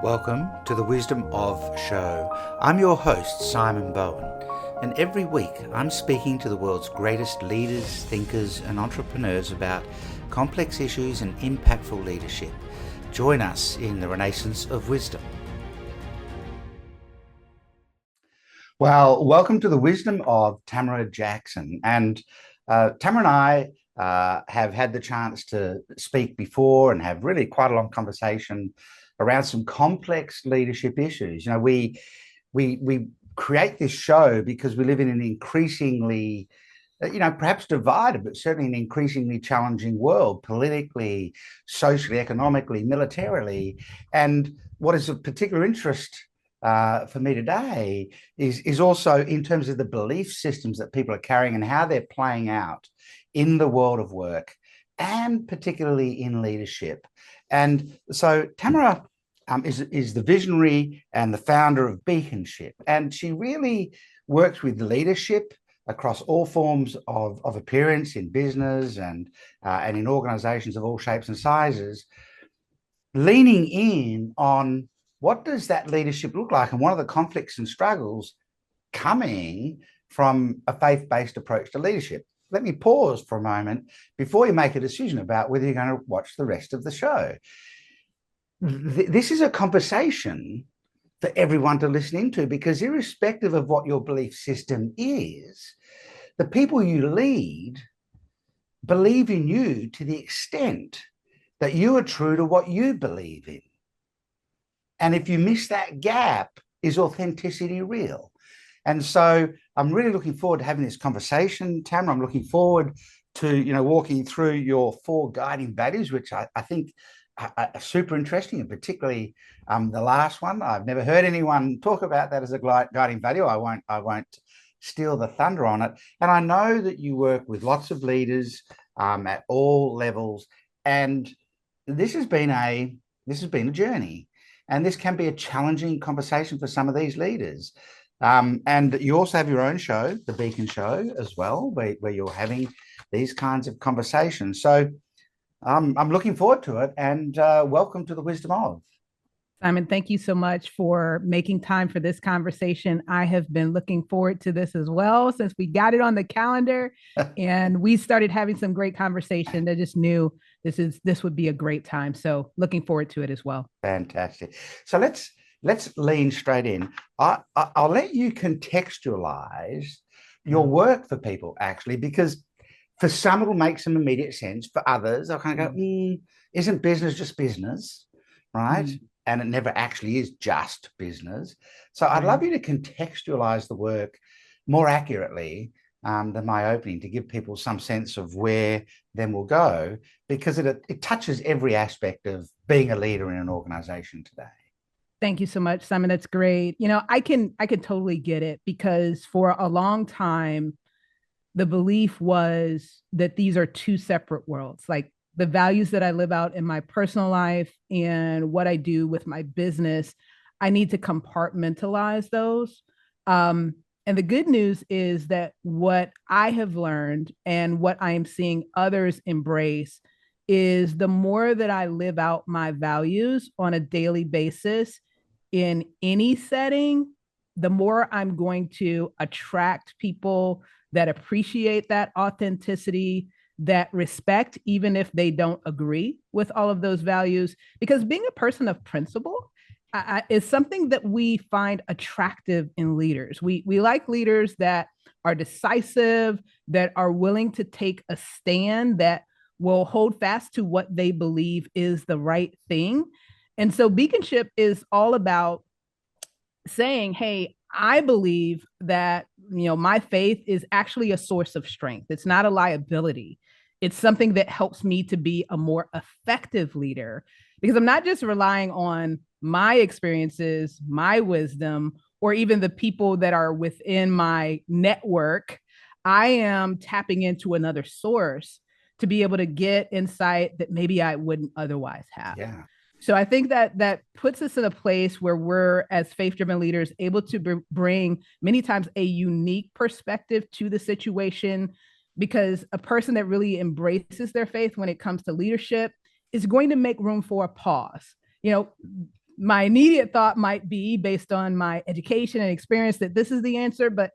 Welcome to the Wisdom of Show. I'm your host, Simon Bowen, and every week I'm speaking to the world's greatest leaders, thinkers, and entrepreneurs about complex issues and impactful leadership. Join us in the Renaissance of Wisdom. Well, welcome to the Wisdom of Tamara Jackson. And Tamara and I have had the chance to speak before and have really quite a long conversation around some complex leadership issues. You know, we create this show because we live in an increasingly, perhaps divided, but certainly an increasingly challenging world, politically, socially, economically, militarily. And what is of particular interest for me today is also in terms of the belief systems that people are carrying and how they're playing out in the world of work, and particularly in leadership. And so Tamara is the visionary and the founder of Beaconship, and she really works with leadership across all forms of appearance in business and in organizations of all shapes and sizes, leaning in on what does that leadership look like and what are the conflicts and struggles coming from a faith-based approach to leadership. Let me pause for a moment before you make a decision about whether you're going to watch the rest of the show. This is a conversation for everyone to listen into, because irrespective of what your belief system is, the people you lead believe in you to the extent that you are true to what you believe in. And if you miss that gap, is authenticity real? And so I'm really looking forward to having this conversation, Tamara. I'm looking forward to, walking through your 4 guiding values, which I think are super interesting, and particularly the last one. I've never heard anyone talk about that as a guiding value. I won't steal the thunder on it. And I know that you work with lots of leaders at all levels, and this has been a journey, and this can be a challenging conversation for some of these leaders. And you also have your own show, The Beacon Show, as well, where you're having these kinds of conversations. So I'm looking forward to it, and welcome to the Wisdom of. Simon, thank you so much for making time for this conversation. I have been looking forward to this as well since we got it on the calendar and we started having some great conversation. I just knew this would be a great time. So looking forward to it as well. Fantastic. So let's lean straight in. I'll let you contextualize your work for people, actually, because for some it'll make some immediate sense. For others, I'll kind of go, isn't business just business, right? And it never actually is just business. So I'd love you to contextualize the work more accurately than my opening, to give people some sense of where then we'll go, because it touches every aspect of being a leader in an organization today. Thank you so much, Simon. That's great. I can totally get it, because for a long time, the belief was that these are 2 separate worlds. Like the values that I live out in my personal life and what I do with my business, I need to compartmentalize those. And the good news is that what I have learned and what I am seeing others embrace is the more that I live out my values on a daily basis in any setting, the more I'm going to attract people that appreciate that authenticity, that respect, even if they don't agree with all of those values. Because being a person of principle is something that we find attractive in leaders. We like leaders that are decisive, that are willing to take a stand, that will hold fast to what they believe is the right thing. And so Beaconship is all about saying, hey, I believe that, my faith is actually a source of strength. It's not a liability. It's something that helps me to be a more effective leader, because I'm not just relying on my experiences, my wisdom, or even the people that are within my network. I am tapping into another source to be able to get insight that maybe I wouldn't otherwise have. Yeah. So I think that puts us in a place where we're, as faith-driven leaders, able to bring many times a unique perspective to the situation, because a person that really embraces their faith when it comes to leadership is going to make room for a pause. my immediate thought might be, based on my education and experience, that this is the answer. But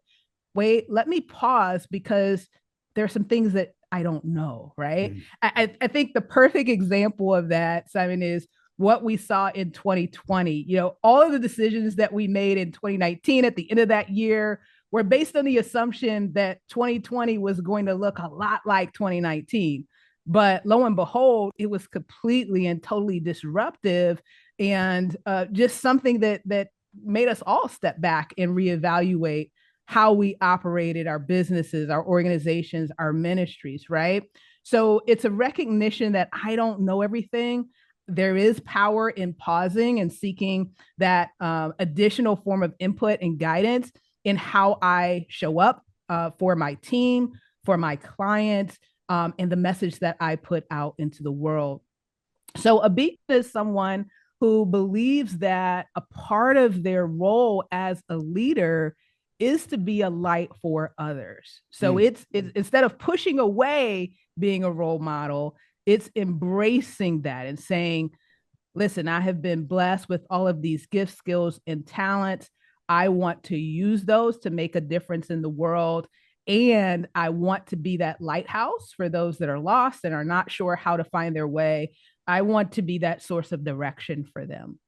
wait, let me pause, because there are some things that I don't know, right? Mm. I think the perfect example of that, Simon, is what we saw in 2020. All of the decisions that we made in 2019 at the end of that year were based on the assumption that 2020 was going to look a lot like 2019. But lo and behold, it was completely and totally disruptive, and just something that made us all step back and reevaluate how we operated our businesses, our organizations, our ministries, right? So it's a recognition that I don't know everything. There is power in pausing and seeking that additional form of input and guidance in how I show up for my team, for my clients, and the message that I put out into the world. So a beacon is someone who believes that a part of their role as a leader is to be a light for others. So it's instead of pushing away being a role model, it's embracing that and saying, listen, I have been blessed with all of these gifts, skills, and talents. I want to use those to make a difference in the world. And I want to be that lighthouse for those that are lost and are not sure how to find their way. I want to be that source of direction for them.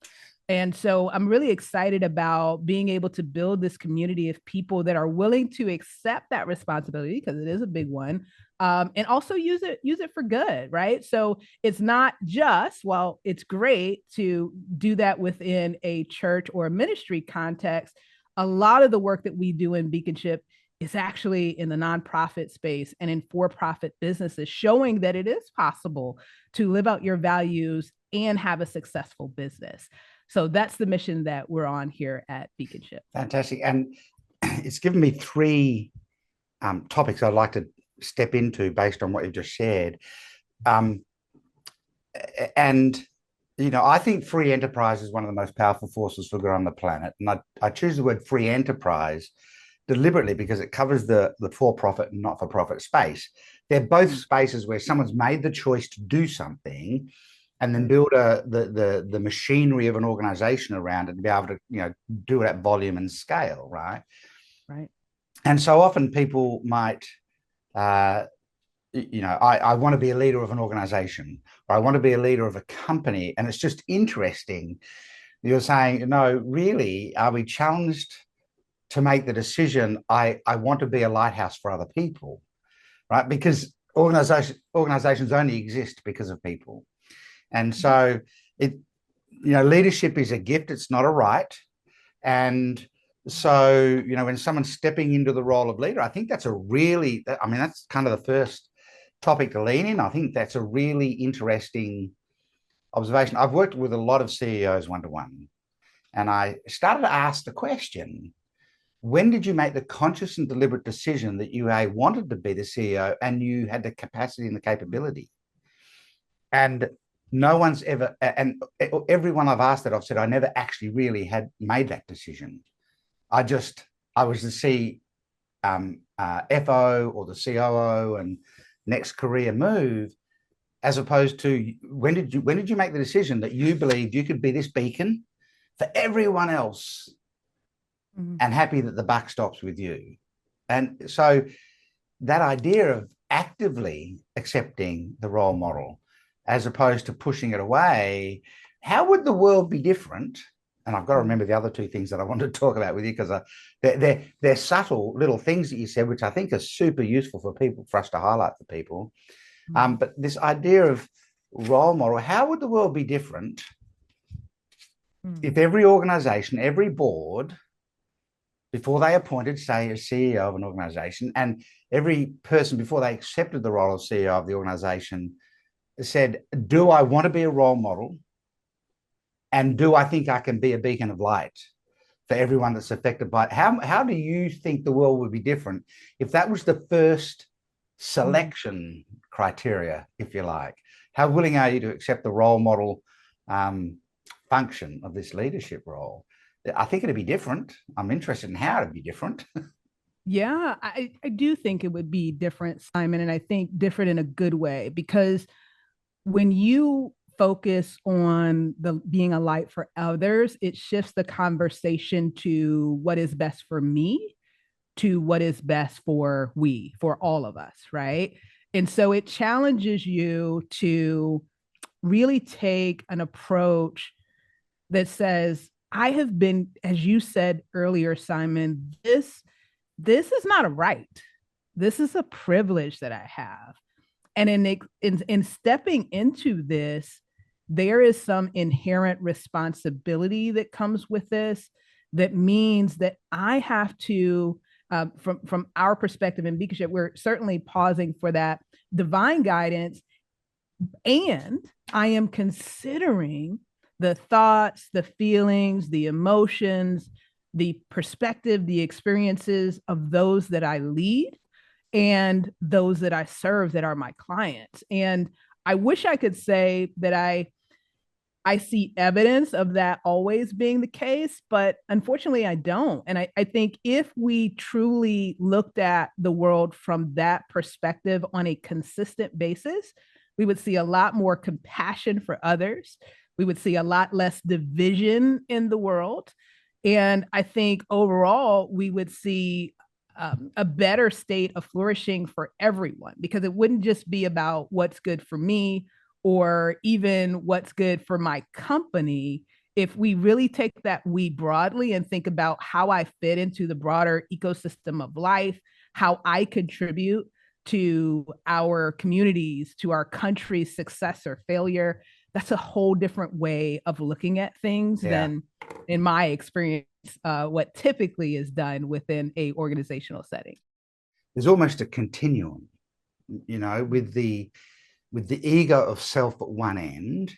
And so I'm really excited about being able to build this community of people that are willing to accept that responsibility, because it is a big one, and also use it for good, right? So it's not just, well, it's great to do that within a church or a ministry context. A lot of the work that we do in Beaconship is actually in the nonprofit space and in for-profit businesses, showing that it is possible to live out your values and have a successful business. So that's the mission that we're on here at Beaconship. Fantastic. And it's given me three topics I'd like to step into based on what you've just shared. And, I think free enterprise is one of the most powerful forces for good on the planet. And I choose the word free enterprise deliberately because it covers the for-profit and not-for-profit space. They're both spaces where someone's made the choice to do something and then build the machinery of an organization around it and be able to do it at volume and scale, right? Right. And so often people might I want to be a leader of an organization, or I want to be a leader of a company, and it's just interesting. You're saying, no, really, are we challenged to make the decision, I want to be a lighthouse for other people, right? Because organizations only exist because of people. And so leadership is a gift. It's not a right. And so, when someone's stepping into the role of leader, I think that's that's kind of the first topic to lean in. I think that's a really interesting observation. I've worked with a lot of CEOs one-to-one, and I started to ask the question, when did you make the conscious and deliberate decision that you wanted to be the CEO and you had the capacity and the capability? And no one's ever, and everyone I've asked that, I've said, I never actually really had made that decision. I was the FO or the COO and next career move, as opposed to when did you make the decision that you believed you could be this beacon for everyone else and happy that the buck stops with you? And so that idea of actively accepting the role model as opposed to pushing it away, how would the world be different? And I've got to remember the other two things that I want to talk about with you, because they're subtle little things that you said, which I think are super useful for us to highlight for people. But this idea of role model, how would the world be different if every organization, every board, before they appointed, say, a CEO of an organization, and every person before they accepted the role of CEO of the organization said, do I want to be a role model? And do I think I can be a beacon of light for everyone that's affected by it? How do you think the world would be different if that was the first selection criteria, if you like? How willing are you to accept the role model function of this leadership role? I think it'd be different. I'm interested in how it'd be different. Yeah, I do think it would be different, Simon, and I think different in a good way, because when you focus on the being a light for others, it shifts the conversation to what is best for me to what is best for all of us, right? And so it challenges you to really take an approach that says, I have been, as you said earlier, Simon, this is not a right. This is a privilege that I have. And in stepping into this, there is some inherent responsibility that comes with this that means that I have to, from our perspective in Beaconship, we're certainly pausing for that divine guidance. And I am considering the thoughts, the feelings, the emotions, the perspective, the experiences of those that I lead and those that I serve that are my clients. And I wish I could say that I see evidence of that always being the case, but unfortunately I don't. And I think if we truly looked at the world from that perspective on a consistent basis, we would see a lot more compassion for others. We would see a lot less division in the world. And I think overall, we would see a better state of flourishing for everyone, because it wouldn't just be about what's good for me or even what's good for my company. If we really take that we broadly and think about how I fit into the broader ecosystem of life, how I contribute to our communities, to our country's success or failure, that's a whole different way of looking at things than, in my experience, what typically is done within a organizational setting. There's almost a continuum, with the ego of self at one end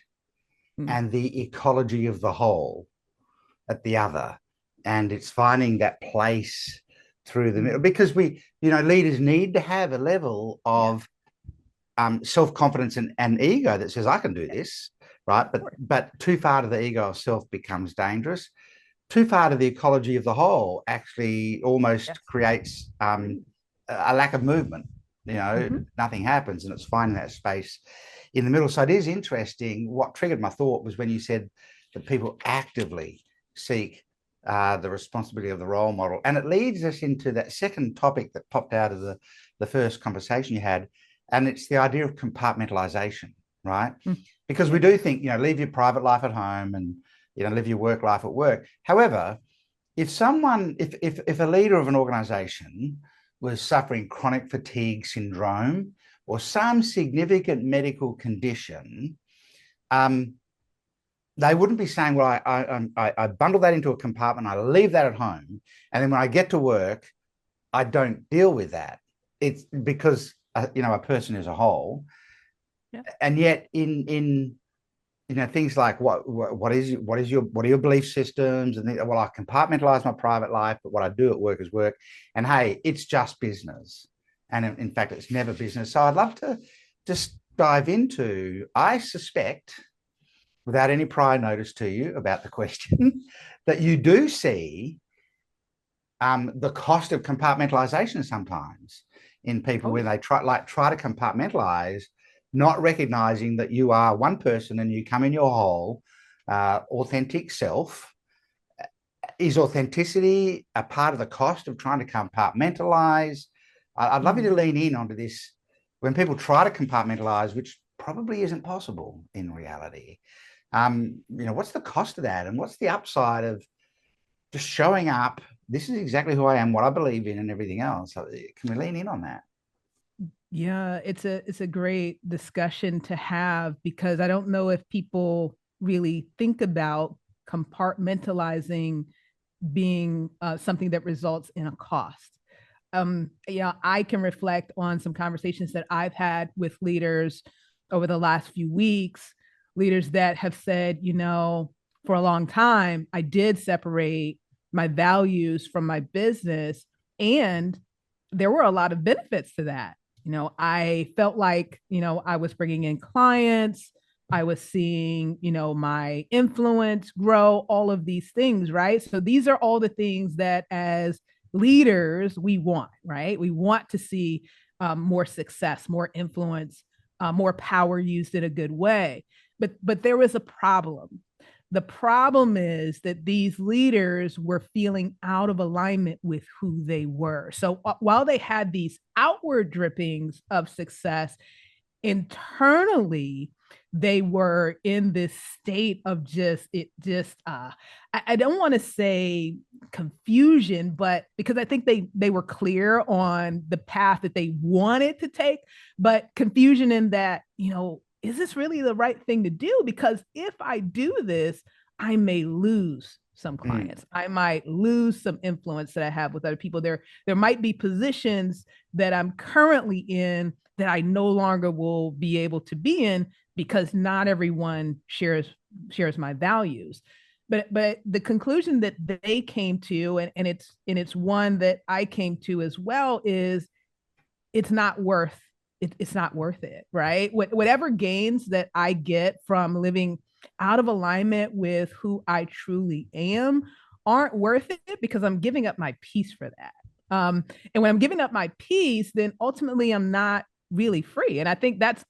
and the ecology of the whole at the other. And it's finding that place through the middle, because leaders need to have a level of self-confidence and ego that says, I can do this, right? But too far to the ego of self becomes dangerous. Too far to the ecology of the whole actually almost creates a lack of movement. Nothing happens, and it's finding that space in the middle. So it is interesting. What triggered my thought was when you said that people actively seek the responsibility of the role model. And it leads us into that second topic that popped out of the first conversation you had, and it's the idea of compartmentalization, right? Because we do think, leave your private life at home and, live your work life at work. However, if a leader of an organization was suffering chronic fatigue syndrome or some significant medical condition, they wouldn't be saying, well, I bundle that into a compartment, I leave that at home, and then when I get to work, I don't deal with that. It's because, a person is a whole. And yet in things like what are your belief systems, and well, I compartmentalize my private life, but what I do at work is work, and hey, it's just business, and in fact it's never business. So I'd love to just dive into, I suspect, without any prior notice to you about the question, that you do see the cost of compartmentalization sometimes in people when they try to compartmentalize, not recognizing that you are one person and you come in your whole authentic self. Is authenticity a part of the cost of trying to compartmentalize? I'd love you to lean in onto this. When people try to compartmentalize, which probably isn't possible in reality, what's the cost of that, and what's the upside of just showing up? This is exactly who I am, what I believe in, and everything else. So can we lean in on that? Yeah, it's a great discussion to have, because I don't know if people really think about compartmentalizing being something that results in a cost. I can reflect on some conversations that I've had with leaders over the last few weeks, leaders that have said, for a long time, I did separate my values from my business, and there were a lot of benefits to that. I felt like, I was bringing in clients, I was seeing, my influence grow, all of these things, right? So these are all the things that as leaders we want, right? We want to see more success, more influence, more power used in a good way. but there was a problem. The problem is that these leaders were feeling out of alignment with who they were. So while they had these outward drippings of success, internally they were in this state of I don't want to say confusion, but because I think they were clear on the path that they wanted to take, but confusion in that, is this really the right thing to do? Because if I do this, I may lose some clients. I might lose some influence that I have with other people. There might be positions that I'm currently in that I no longer will be able to be in because not everyone shares my values. But the conclusion that they came to, and it's one that I came to as well, is it's not worth it's not worth it, right? Whatever gains that I get from living out of alignment with who I truly am aren't worth it because I'm giving up my peace for that. And when I'm giving up my peace, then ultimately I'm not really free. And I think that's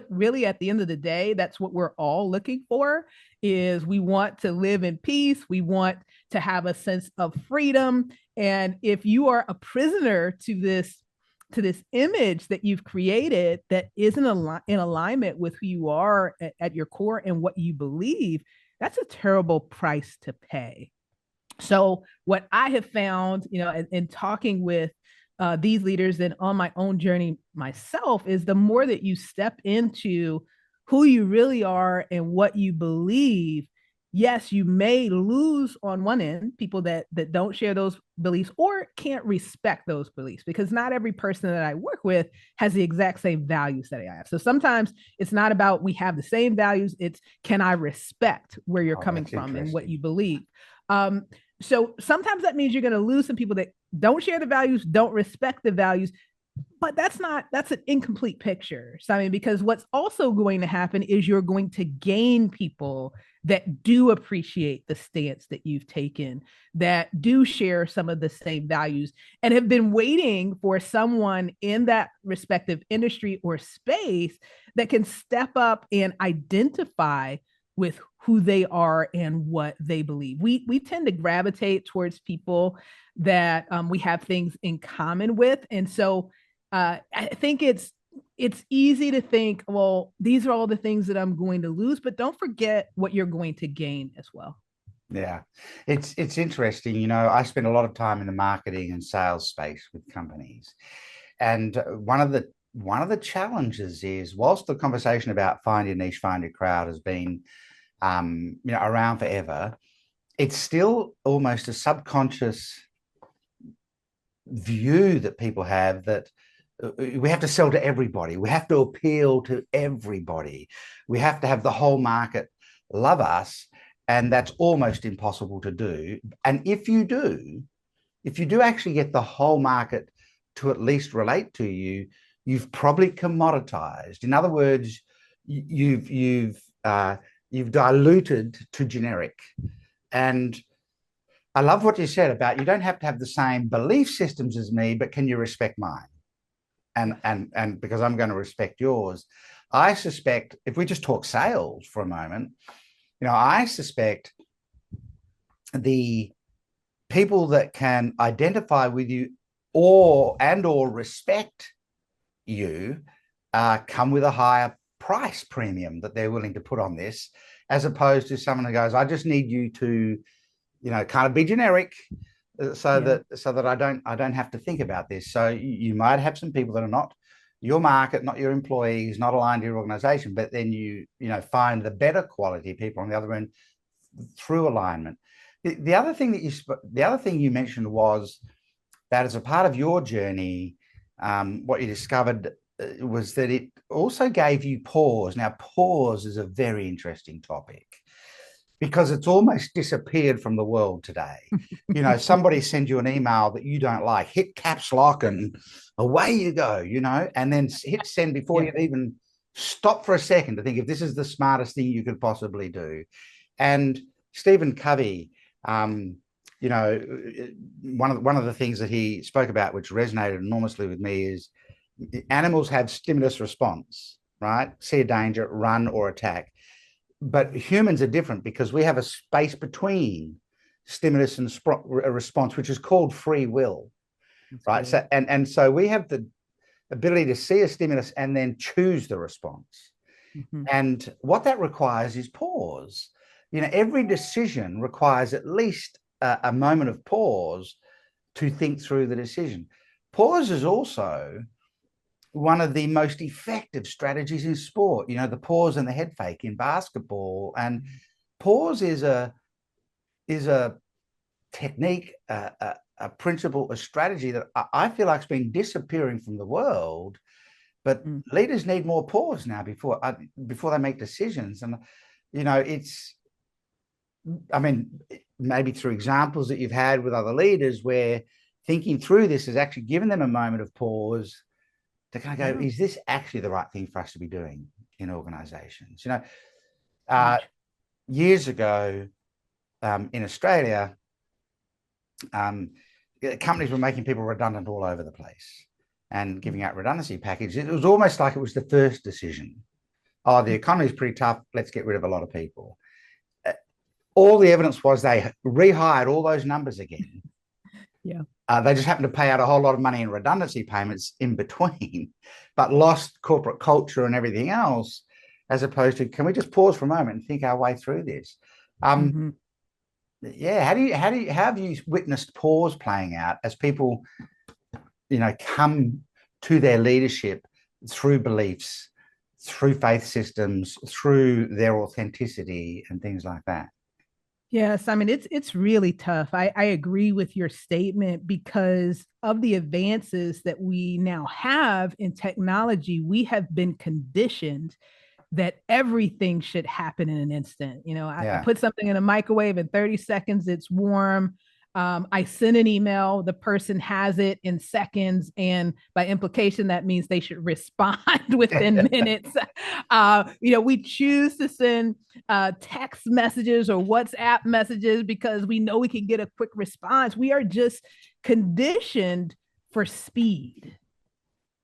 really at the end of the day, that's what we're all looking for. Is we want to live in peace. We want to have a sense of freedom. And if you are a prisoner to this image that you've created that isn't in alignment with who you are at your core and what you believe, that's a terrible price to pay. So what I have found, in talking with these leaders and on my own journey myself, is the more that you step into who you really are and what you believe, yes, you may lose on one end people that don't share those beliefs or can't respect those beliefs, because not every person that I work with has the exact same values that I have. So sometimes it's not about we have the same values, it's can I respect where you're coming from and what you believe. So sometimes that means you're going to lose some people that don't share the values, don't respect the values, but that's an incomplete picture, Simon, because what's also going to happen is you're going to gain people that do appreciate the stance that you've taken, that do share some of the same values, and have been waiting for someone in that respective industry or space that can step up and identify with who they are and what they believe. We tend to gravitate towards people that we have things in common with. And so I think it's easy to think, well, these are all the things that I'm going to lose, but don't forget what you're going to gain as well. Yeah, it's interesting. I spend a lot of time in the marketing and sales space with companies, and one of the challenges is, whilst the conversation about find your niche, find your crowd has been around forever, it's still almost a subconscious view that people have that we have to sell to everybody. We have to appeal to everybody. We have to have the whole market love us. And that's almost impossible to do. And if you do actually get the whole market to at least relate to you, you've probably commoditized. In other words, you've diluted to generic. And I love what you said about you don't have to have the same belief systems as me, but can you respect mine? And because I'm going to respect yours. I suspect, if we just talk sales for a moment, I suspect the people that can identify with you or respect you come with a higher price premium that they're willing to put on this, as opposed to someone who goes, I just need you to, kind of be generic so that I don't have to think about this. So you might have some people that are not your market, not your employees, not aligned to your organization, but then you find the better quality people on the other end through alignment. The other thing you mentioned was that, as a part of your journey, what you discovered was that it also gave you pause. Now, pause is a very interesting topic, because it's almost disappeared from the world today. Somebody sends you an email that you don't like, hit caps lock and away you go, and then hit send before you've even stopped for a second to think if this is the smartest thing you could possibly do. And Stephen Covey, one of the things that he spoke about, which resonated enormously with me, is animals have stimulus response, right? See a danger, run or attack. but humans are different because we have a space between stimulus and response, which is called free will, That's right? good. So we have the ability to see a stimulus and then choose the response. Mm-hmm. And what that requires is pause. Every decision requires at least a moment of pause to think through the decision. Pause is also one of the most effective strategies in sport. The pause and the head fake in basketball. And pause is a technique, a principle, a strategy that I feel like has been disappearing from the world. But Mm-hmm. leaders need more pause now before they make decisions. And it's, I mean, maybe through examples that you've had with other leaders where thinking through this has actually given them a moment of pause to kind of go, Yeah. is this actually the right thing for us to be doing in organizations? Uh, Huge. years ago in Australia, um, companies were making people redundant all over the place and giving out redundancy packages. It was almost like it was the first decision. Oh, the economy is pretty tough. Let's get rid of a lot of people. All the evidence was they rehired all those numbers again. Yeah. They just happened to pay out a whole lot of money in redundancy payments in between, but lost corporate culture and everything else, as opposed to, can we just pause for a moment and think our way through this? Mm-hmm. Yeah, how have you witnessed pause playing out as people, come to their leadership through beliefs, through faith systems, through their authenticity and things like that? Yes, I mean it's really tough. I agree with your statement because of the advances that we now have in technology, we have been conditioned that everything should happen in an instant. I Yeah. put something in a microwave in 30 seconds, it's warm. I send an email, the person has it in seconds. And by implication, that means they should respond within minutes. We choose to send text messages or WhatsApp messages because we know we can get a quick response. We are just conditioned for speed.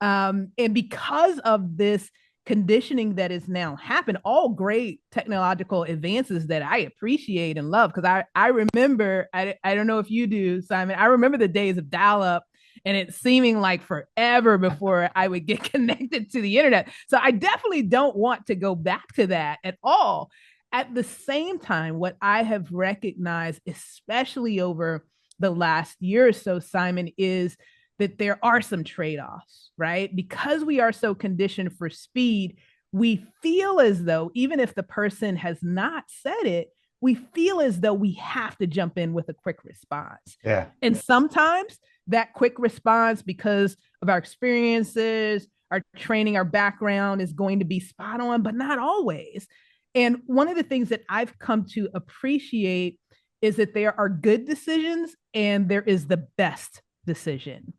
And because of this conditioning that is now happened, all great technological advances that I appreciate and love, because I remember, I don't know if you do, Simon, I remember the days of dial-up and it seeming like forever before I would get connected to the internet. So I definitely don't want to go back to that at all. At the same time, what I have recognized, especially over the last year or so, Simon, is that there are some trade-offs, right? Because we are so conditioned for speed, we feel as though, even if the person has not said it, we feel as though we have to jump in with a quick response. Yeah. And sometimes that quick response, because of our experiences, our training, our background, is going to be spot on, but not always. And one of the things that I've come to appreciate is that there are good decisions and there is the best decision.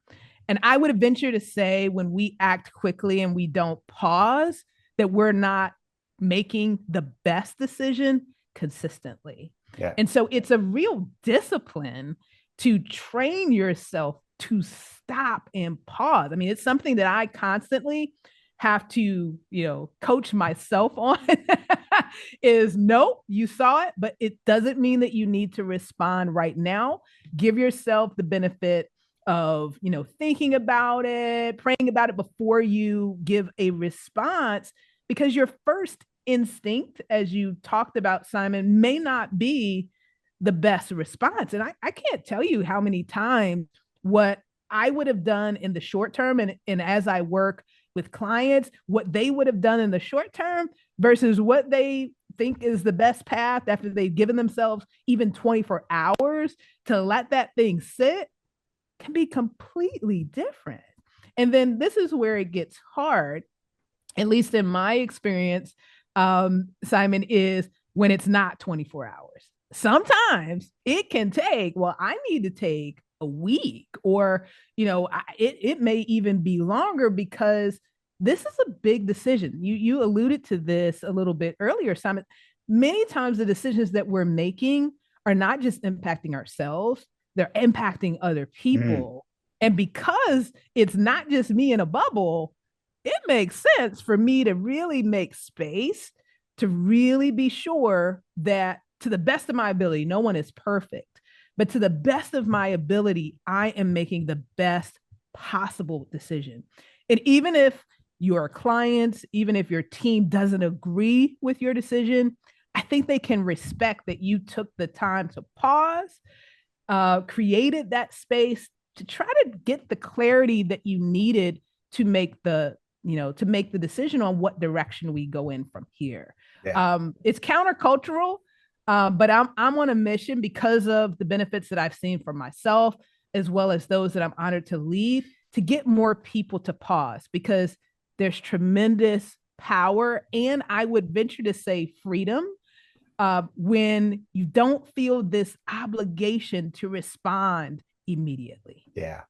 And I would venture to say when we act quickly and we don't pause, that we're not making the best decision consistently. Yeah. And so it's a real discipline to train yourself to stop and pause. I mean, it's something that I constantly have to, coach myself on is no, you saw it, but it doesn't mean that you need to respond right now. Give yourself the benefit of, thinking about it, praying about it before you give a response, because your first instinct, as you talked about, Simon, may not be the best response. And I can't tell you how many times what I would have done in the short term and as I work with clients, what they would have done in the short term versus what they think is the best path after they've given themselves even 24 hours to let that thing sit can be completely different. And then this is where it gets hard, at least in my experience, Simon, is when it's not 24 hours. Sometimes it can take, well, I need to take a week or, it may even be longer because this is a big decision. You alluded to this a little bit earlier, Simon. Many times the decisions that we're making are not just impacting ourselves, they're impacting other Mm. people. And because it's not just me in a bubble, it makes sense for me to really make space to really be sure that, to the best of my ability, no one is perfect, but to the best of my ability, I am making the best possible decision. And even if your clients, even if your team doesn't agree with your decision, I think they can respect that you took the time to pause, created that space to try to get the clarity that you needed to make the to make the decision on what direction we go in from here. Yeah. It's countercultural, but I'm on a mission because of the benefits that I've seen for myself, as well as those that I'm honored to lead, to get more people to pause, because there's tremendous power, and I would venture to say freedom, when you don't feel this obligation to respond immediately. Yeah.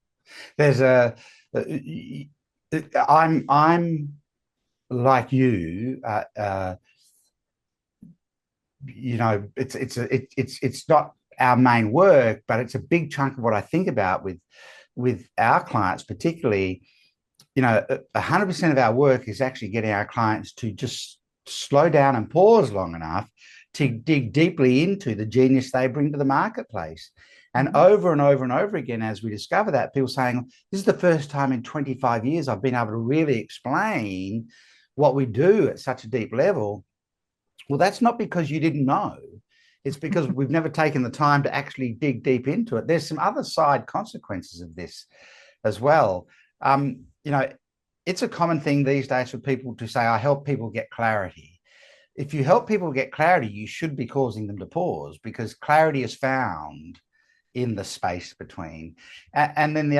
There's a I'm like you. It's not our main work, but it's a big chunk of what I think about with our clients, particularly. 100% of our work is actually getting our clients to just slow down and pause long enough to dig deeply into the genius they bring to the marketplace. And over and over and over again, as we discover that, people saying, this is the first time in 25 years I've been able to really explain what we do at such a deep level. Well, that's not because you didn't know. It's because we've never taken the time to actually dig deep into it. There's some other side consequences of this as well. It's a common thing these days for people to say, I help people get clarity. If you help people get clarity, you should be causing them to pause, because clarity is found in the space between. And then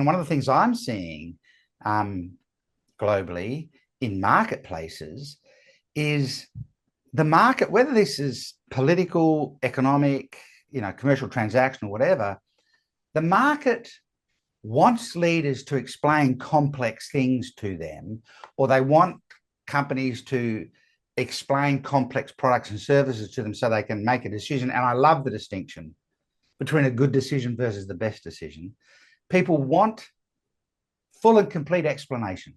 one of the things I'm seeing globally in marketplaces is the market, whether this is political, economic, commercial, transactional, whatever, the market wants leaders to explain complex things to them, or they want companies to explain complex products and services to them so they can make a decision. And I love the distinction between a good decision versus the best decision. People want full and complete explanations,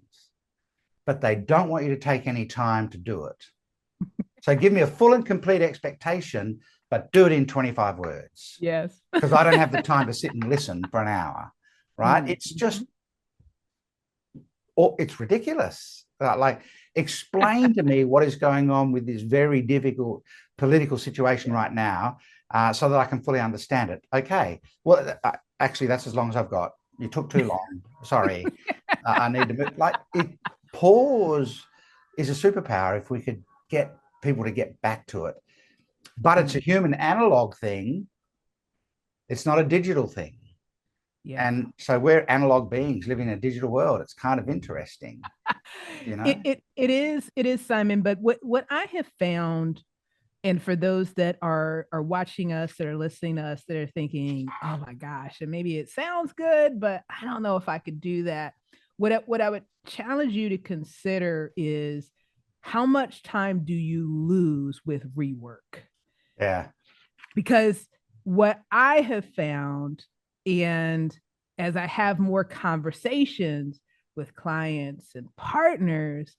but they don't want you to take any time to do it. So give me a full and complete expectation, but do it in 25 words. Yes. Because I don't have the time to sit and listen for an hour, right? It's just, it's ridiculous. Like, explain to me what is going on with this very difficult political situation right now, so that I can fully understand it. Okay. Well, actually, that's as long as I've got. You took too long. Sorry. I need to move. Pause is a superpower if we could get people to get back to it. But it's a human analog thing. It's not a digital thing. Yeah. And so we're analog beings living in a digital world. It's kind of interesting. It is, Simon. But what I have found, and for those that are watching us, that are listening to us, that are thinking, oh my gosh, and maybe it sounds good, but I don't know if I could do that. What I would challenge you to consider is, how much time do you lose with rework? Yeah. Because what I have found, and as I have more conversations with clients and partners,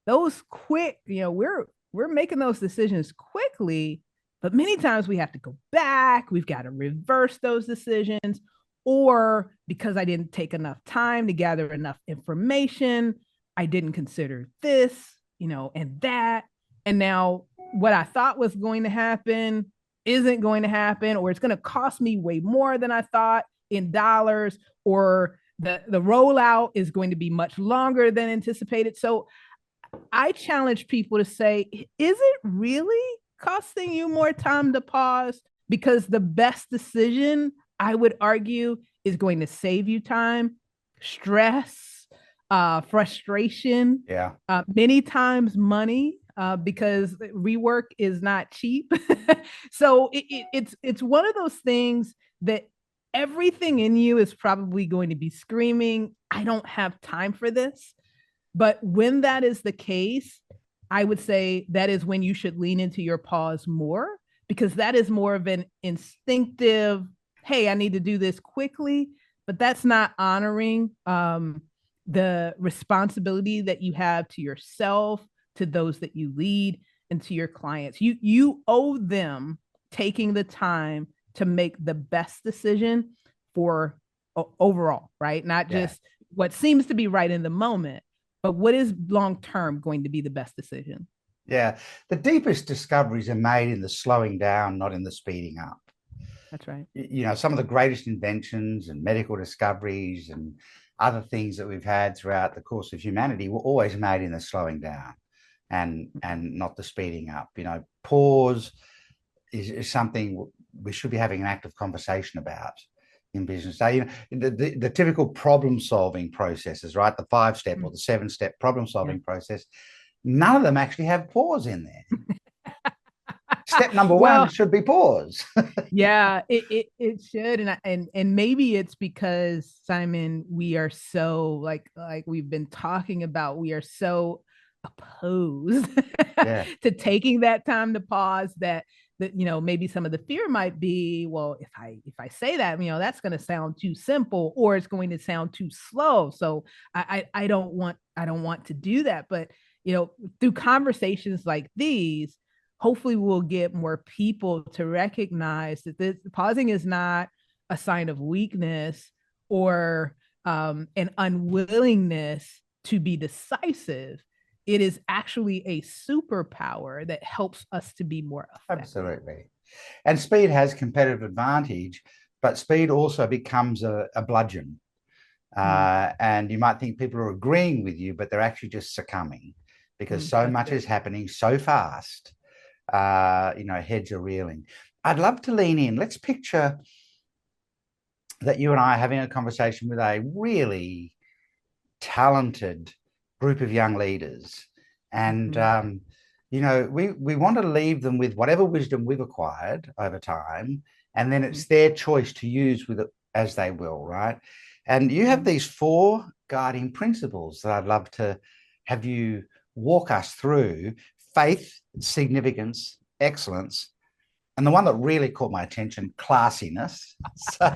those quick, we're making those decisions quickly, but many times we have to go back. We've got to reverse those decisions, or because I didn't take enough time to gather enough information, I didn't consider this, and that. And now what I thought was going to happen isn't going to happen, or it's going to cost me way more than I thought in dollars, or the rollout is going to be much longer than anticipated. So I challenge people to say, is it really costing you more time to pause? Because the best decision, I would argue, is going to save you time, stress, frustration, many times money, because rework is not cheap. So it's one of those things that everything in you is probably going to be screaming, I don't have time for this. But when that is the case, I would say that is when you should lean into your pause more, because that is more of an instinctive, hey, I need to do this quickly, but that's not honoring the responsibility that you have to yourself, to those that you lead, and to your clients. You owe them taking the time to make the best decision for overall, right? Not Yeah. just what seems to be right in the moment, but what is long term going to be the best decision. Yeah. The deepest discoveries are made in the slowing down, not in the speeding up. That's right. Some of the greatest inventions and medical discoveries and other things that we've had throughout the course of humanity were always made in the slowing down and not the speeding up. Pause is something we should be having an active conversation about in business. So, the typical problem solving processes, right? The 5-step or the 7-step problem solving process, none of them actually have pause in there. Step number Well, one should be pause. yeah, it should, and maybe it's because, Simon, we are so like we've been talking about, we are so opposed Yeah. to taking that time to pause that maybe some of the fear might be, well, if I say that, that's going to sound too simple, or it's going to sound too slow. So I don't want to do that. But through conversations like these, hopefully we'll get more people to recognize that this pausing is not a sign of weakness or an unwillingness to be decisive. It is actually a superpower that helps us to be more effective. Absolutely. And speed has competitive advantage, but speed also becomes a bludgeon. And you might think people are agreeing with you, but they're actually just succumbing because so much is happening so fast. Heads are reeling. I'd love to lean in. Let's picture that you and I are having a conversation with a really talented group of young leaders. And, we want to leave them with whatever wisdom we've acquired over time. And then it's their choice to use with it as they will, right? And you have these 4 guiding principles that I'd love to have you walk us through: faith, significance, excellence, and the one that really caught my attention, classiness. So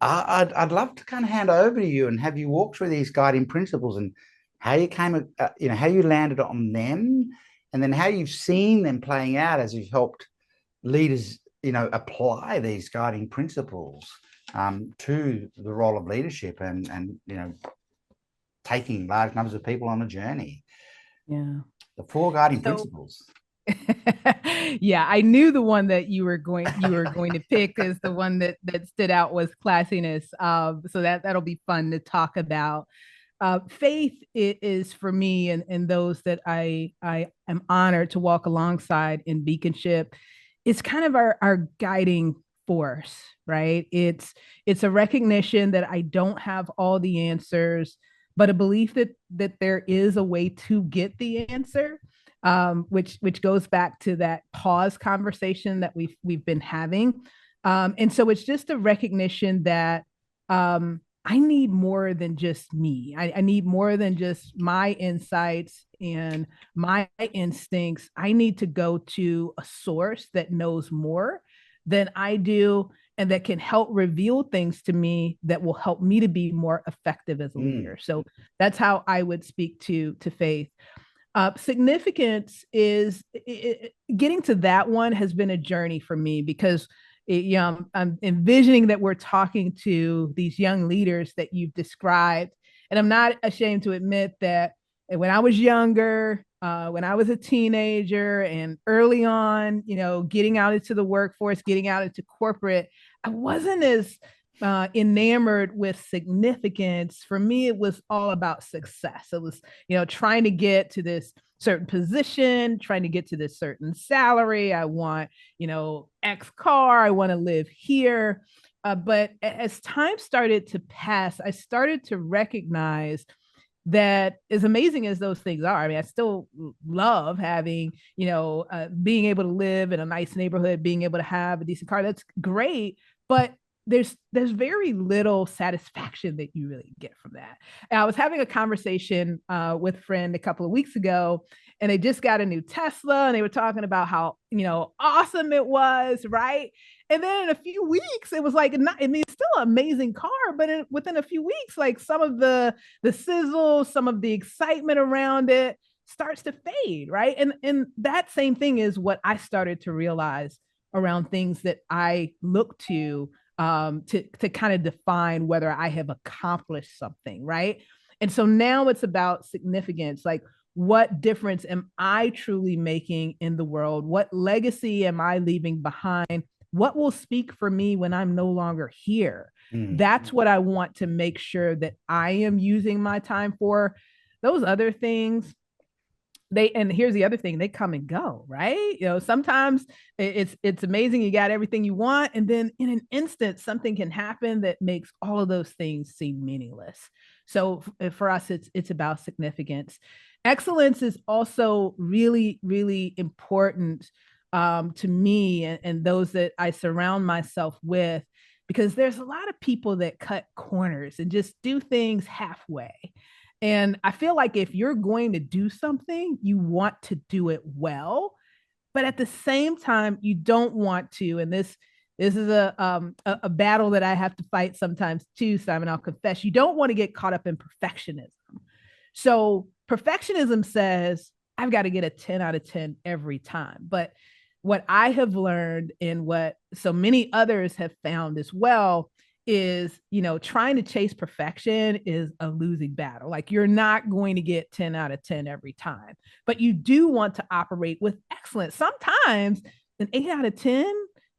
I'd love to kind of hand over to you and have you walk through these guiding principles and how you how you landed on them, and then how you've seen them playing out as you've helped leaders, apply these guiding principles to the role of leadership and taking large numbers of people on a journey. Yeah. The 4 guiding principles. Yeah, I knew the one that you were going to pick is the one that stood out was classiness. So that'll be fun to talk about. Faith is for me and those that I am honored to walk alongside in Beaconship. It's kind of our guiding force, right? It's a recognition that I don't have all the answers, but a belief that there is a way to get the answer, which goes back to that pause conversation that we've been having. And so it's just a recognition that I need more than just me. I need more than just my insights and my instincts. I need to go to a source that knows more than I do and that can help reveal things to me that will help me to be more effective as a leader. So that's how I would speak to faith. Significance is getting to that one has been a journey for me because I'm envisioning that we're talking to these young leaders that you've described. And I'm not ashamed to admit that when I was younger, when I was a teenager and early on, getting out into the workforce, getting out into corporate, I wasn't as enamored with significance. For me, it was all about success. It was, trying to get to this certain position, trying to get to this certain salary. I want, X car. I want to live here. But as time started to pass, I started to recognize that as amazing as those things are, I mean, I still love having, being able to live in a nice neighborhood, being able to have a decent car. That's great. But there's very little satisfaction that you really get from that. And I was having a conversation with a friend a couple of weeks ago, and they just got a new Tesla, and they were talking about how awesome it was, right? And then in a few weeks, it was like, it's still an amazing car, but within a few weeks, like some of the sizzle, some of the excitement around it starts to fade, right? And that same thing is what I started to realize around things that I look to kind of define whether I have accomplished something, right? And so now it's about significance. Like, what difference am I truly making in the world? What legacy am I leaving behind? What will speak for me when I'm no longer here? That's what I want to make sure that I am using my time for. Those other things, and here's the other thing, they come and go, right? Sometimes it's amazing, you got everything you want, and then in an instant something can happen that makes all of those things seem meaningless. So for us, it's about significance. Excellence is also really, really important to me, and those that I surround myself with, because there's a lot of people that cut corners and just do things halfway. And I feel like if you're going to do something, you want to do it well, but at the same time, you don't want to. And this is a battle that I have to fight sometimes too, Simon. I'll confess, you don't want to get caught up in perfectionism. So perfectionism says I've got to get a 10 out of 10 every time. But what I have learned, and what so many others have found as well, is, trying to chase perfection is a losing battle. Like, you're not going to get 10 out of 10 every time, but you do want to operate with excellence. Sometimes an 8 out of 10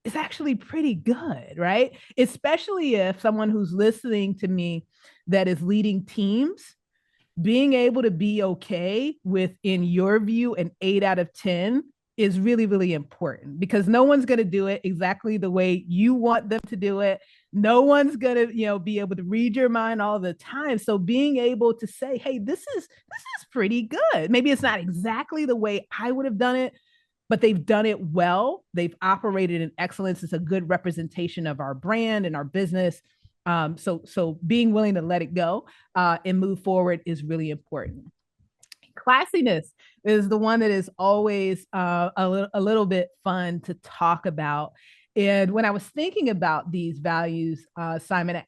is actually pretty good, right? Especially if someone who's listening to me that is leading teams, being able to be okay with, in your view, an 8 out of 10 is really, really important, because no one's going to do it exactly the way you want them to do it. No one's going to, be able to read your mind all the time. So being able to say, hey, this is pretty good. Maybe it's not exactly the way I would have done it, but they've done it well. They've operated in excellence. It's a good representation of our brand and our business. So being willing to let it go and move forward is really important. Classiness is the one that is always a little bit fun to talk about. And when I was thinking about these values, Simon,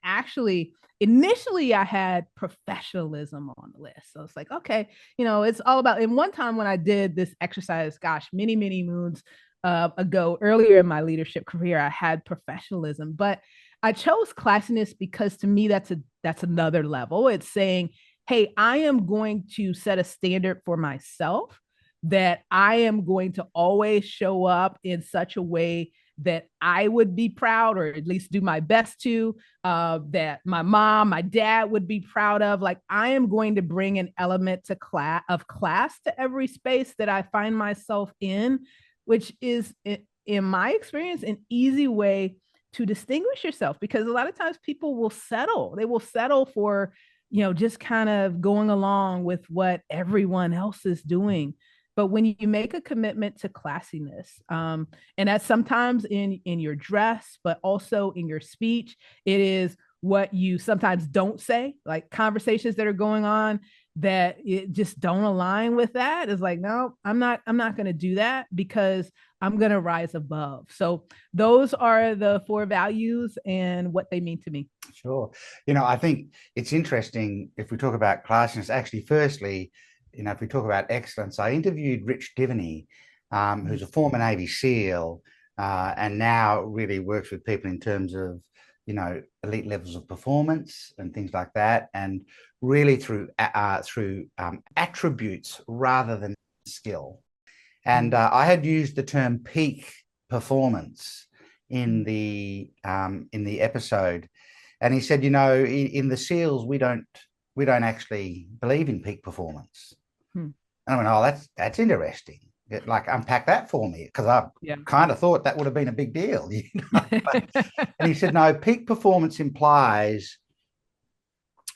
initially I had professionalism on the list. So it's like, okay, it's all about, and one time when I did this exercise, gosh, many, many moons ago, earlier in my leadership career, I had professionalism, but I chose classiness because to me, that's another level. It's saying, hey, I am going to set a standard for myself, that I am going to always show up in such a way that I would be proud, or at least do my best to, that my mom, my dad would be proud of. Like, I am going to bring an element of class to every space that I find myself in, which is, in my experience, an easy way to distinguish yourself, because a lot of times people will settle. They will settle for, just kind of going along with what everyone else is doing. But when you make a commitment to classiness, and that's sometimes in your dress, but also in your speech, it is what you sometimes don't say, like conversations that are going on that it just don't align with that. Is like, no, I'm not going to do that, because I'm going to rise above. So those are the 4 values and what they mean to me. Sure. I think it's interesting if we talk about classiness. Actually, firstly, if we talk about excellence, I interviewed Rich Divany, who's a former Navy SEAL, and now really works with people in terms of, elite levels of performance and things like that, and really through attributes rather than skill. And I had used the term peak performance in the episode, and he said, in the SEALs we don't actually believe in peak performance. And I went, oh, that's interesting. Like, unpack that for me, because I kind of thought that would have been a big deal. And he said, no, peak performance implies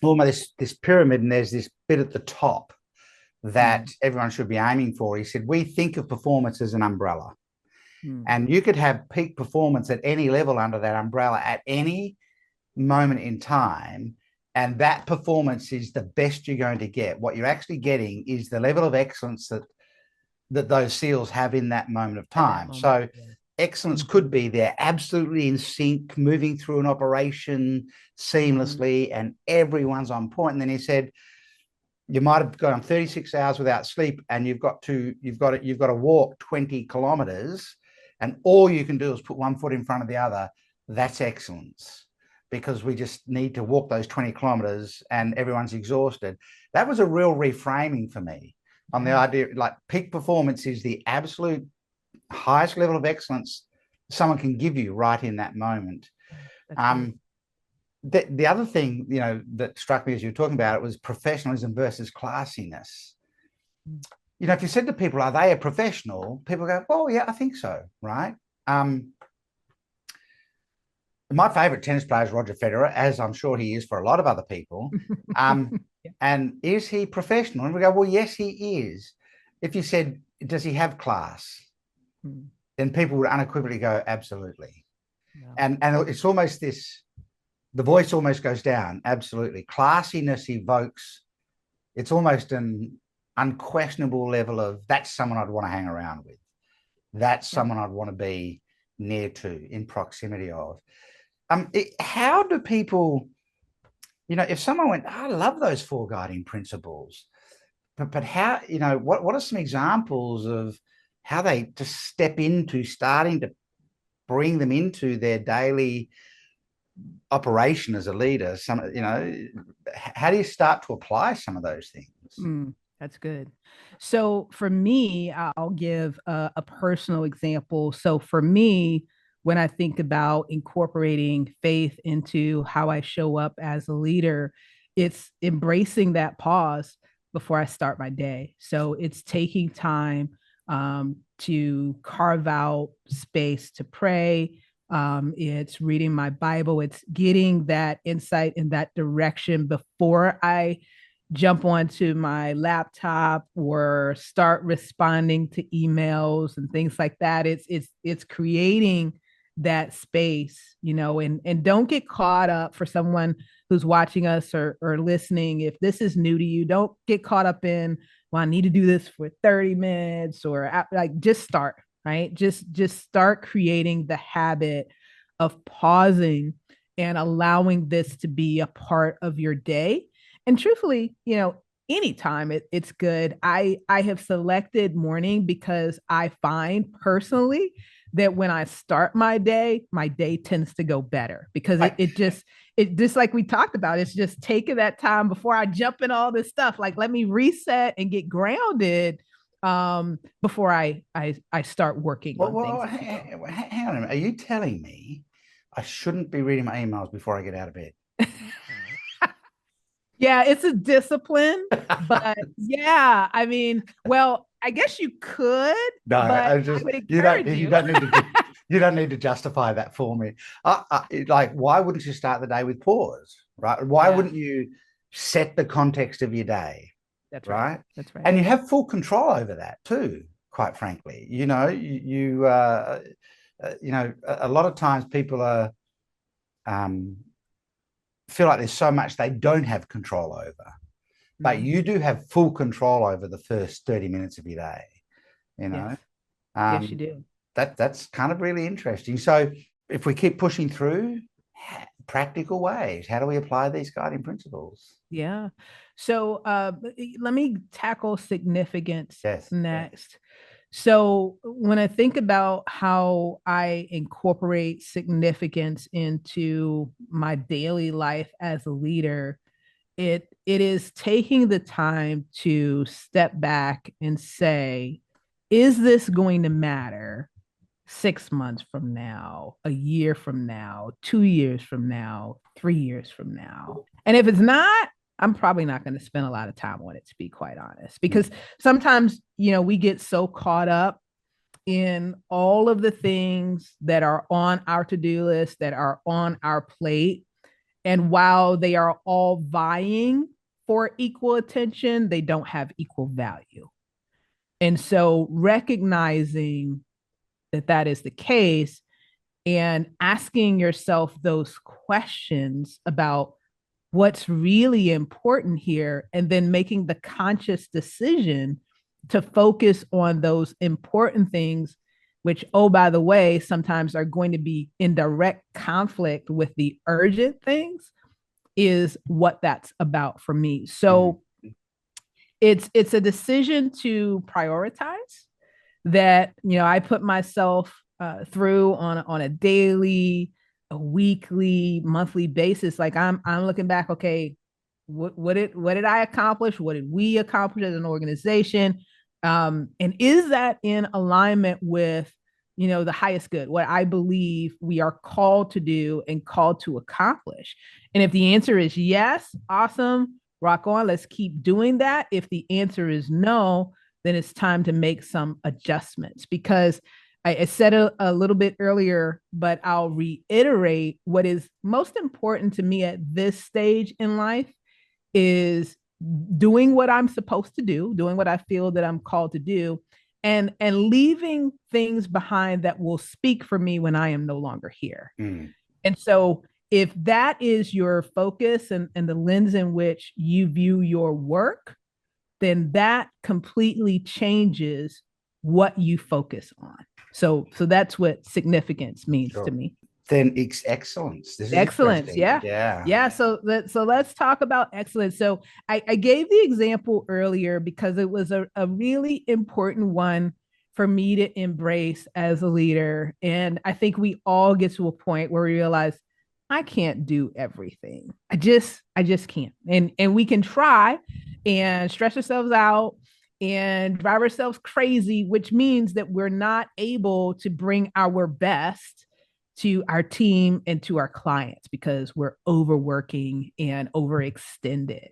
almost this pyramid, and there's this bit at the top that everyone should be aiming for. He said, we think of performance as an umbrella, and you could have peak performance at any level under that umbrella at any moment in time, and that performance is the best you're going to get. What you're actually getting is the level of excellence that those SEALs have in that moment of time. So excellence could be they're absolutely in sync, moving through an operation seamlessly, and everyone's on point. And then he said, you might have gone 36 hours without sleep, and you've got to walk 20 kilometers, and all you can do is put one foot in front of the other. That's excellence, because we just need to walk those 20 kilometers and everyone's exhausted. That was a real reframing for me on the idea, like, peak performance is the absolute highest level of excellence someone can give you right in that moment. The other thing, that struck me as you were talking about it was professionalism versus classiness. If you said to people, are they a professional? People go, well, yeah, I think so, right? My favorite tennis player is Roger Federer, as I'm sure he is for a lot of other people. And is he professional? And we go, well, yes, he is. If you said, does he have class? Then people would unequivocally go, absolutely. And it's almost this, the voice almost goes down. Absolutely. Classiness evokes, it's almost an unquestionable level of, that's someone I'd want to hang around with. That's someone I'd want to be near to, in proximity of. How do people, if someone went, I love those 4 guiding principles, but how, what are some examples of how they just step into starting to bring them into their daily operation as a leader? How do you start to apply some of those things? That's good. So for me, I'll give a personal example. So for me, when I think about incorporating faith into how I show up as a leader, it's embracing that pause before I start my day. So it's taking time to carve out space to pray. It's reading my Bible. It's getting that insight in that direction before I jump onto my laptop or start responding to emails and things like that. It's creating that space, and don't get caught up, for someone who's watching us or listening, if this is new to you, don't get caught up in, well, I need to do this for 30 minutes or like, just start, right? Just start creating the habit of pausing and allowing this to be a part of your day. And truthfully, anytime it's good. I have selected morning because I find personally that when I start my day tends to go better, because it just like we talked about, it's just taking that time before I jump in all this stuff. Like, let me reset and get grounded before I start working on things. Hang on a minute. Are you telling me I shouldn't be reading my emails before I get out of bed? Yeah, it's a discipline, but yeah, I mean, well, I guess you could, No, but I just, I would encourage you. you don't need to justify that for me. Like, why wouldn't you start the day with pause, right? Why wouldn't you set the context of your day? That's right. That's right. And you have full control over that too, quite frankly. A lot of times people are feel like there's so much they don't have control over, but you do have full control over the first 30 minutes of your day. Yes, yes, you um, do. That's kind of really interesting. So if we keep pushing through, practical ways, how do we apply these guiding principles? Yeah. So let me tackle significance next. So when I think about how I incorporate significance into my daily life as a leader, it is taking the time to step back and say, is this going to matter 6 months from now, a year from now, 2 years from now, 3 years from now? And if it's not, I'm probably not going to spend a lot of time on it, to be quite honest, because sometimes, we get so caught up in all of the things that are on our to-do list, that are on our plate. And while they are all vying for equal attention, they don't have equal value. And so recognizing that is the case and asking yourself those questions about what's really important here, and then making the conscious decision to focus on those important things, which, oh, by the way, sometimes are going to be in direct conflict with the urgent things, is what that's about for me. So It's a decision to prioritize that, I put myself through on a daily, a weekly, monthly basis. Like I'm looking back, okay, what did I accomplish? What did we accomplish as an organization? And is that in alignment with, the highest good, what I believe we are called to do and called to accomplish? And if the answer is yes, awesome, rock on, let's keep doing that. If the answer is no, then it's time to make some adjustments, because I said a little bit earlier, but I'll reiterate what is most important to me at this stage in life is doing what I'm supposed to do, doing what I feel that I'm called to do, and leaving things behind that will speak for me when I am no longer here. Mm. And so if that is your focus and the lens in which you view your work, then that completely changes what you focus on. So that's what significance means Sure. to me. Then excellence. This is Excellence. interesting. Yeah. Yeah. Yeah. So let's talk about excellence. So I gave the example earlier because it was a really important one for me to embrace as a leader. And I think we all get to a point where we realize I can't do everything. I just can't. And we can try and stress ourselves out and drive ourselves crazy, which means that we're not able to bring our best to our team and to our clients because we're overworking and overextended.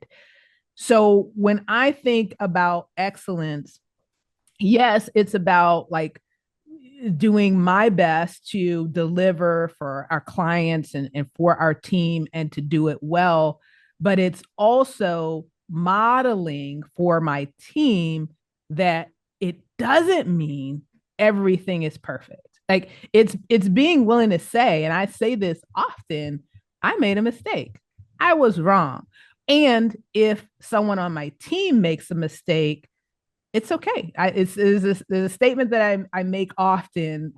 So when I think about excellence, yes, it's about like doing my best to deliver for our clients and for our team and to do it well. But it's also modeling for my team that it doesn't mean everything is perfect. Like it's being willing to say, and I say this often, I made a mistake. I was wrong. And if someone on my team makes a mistake, it's okay. There's a statement that I make often.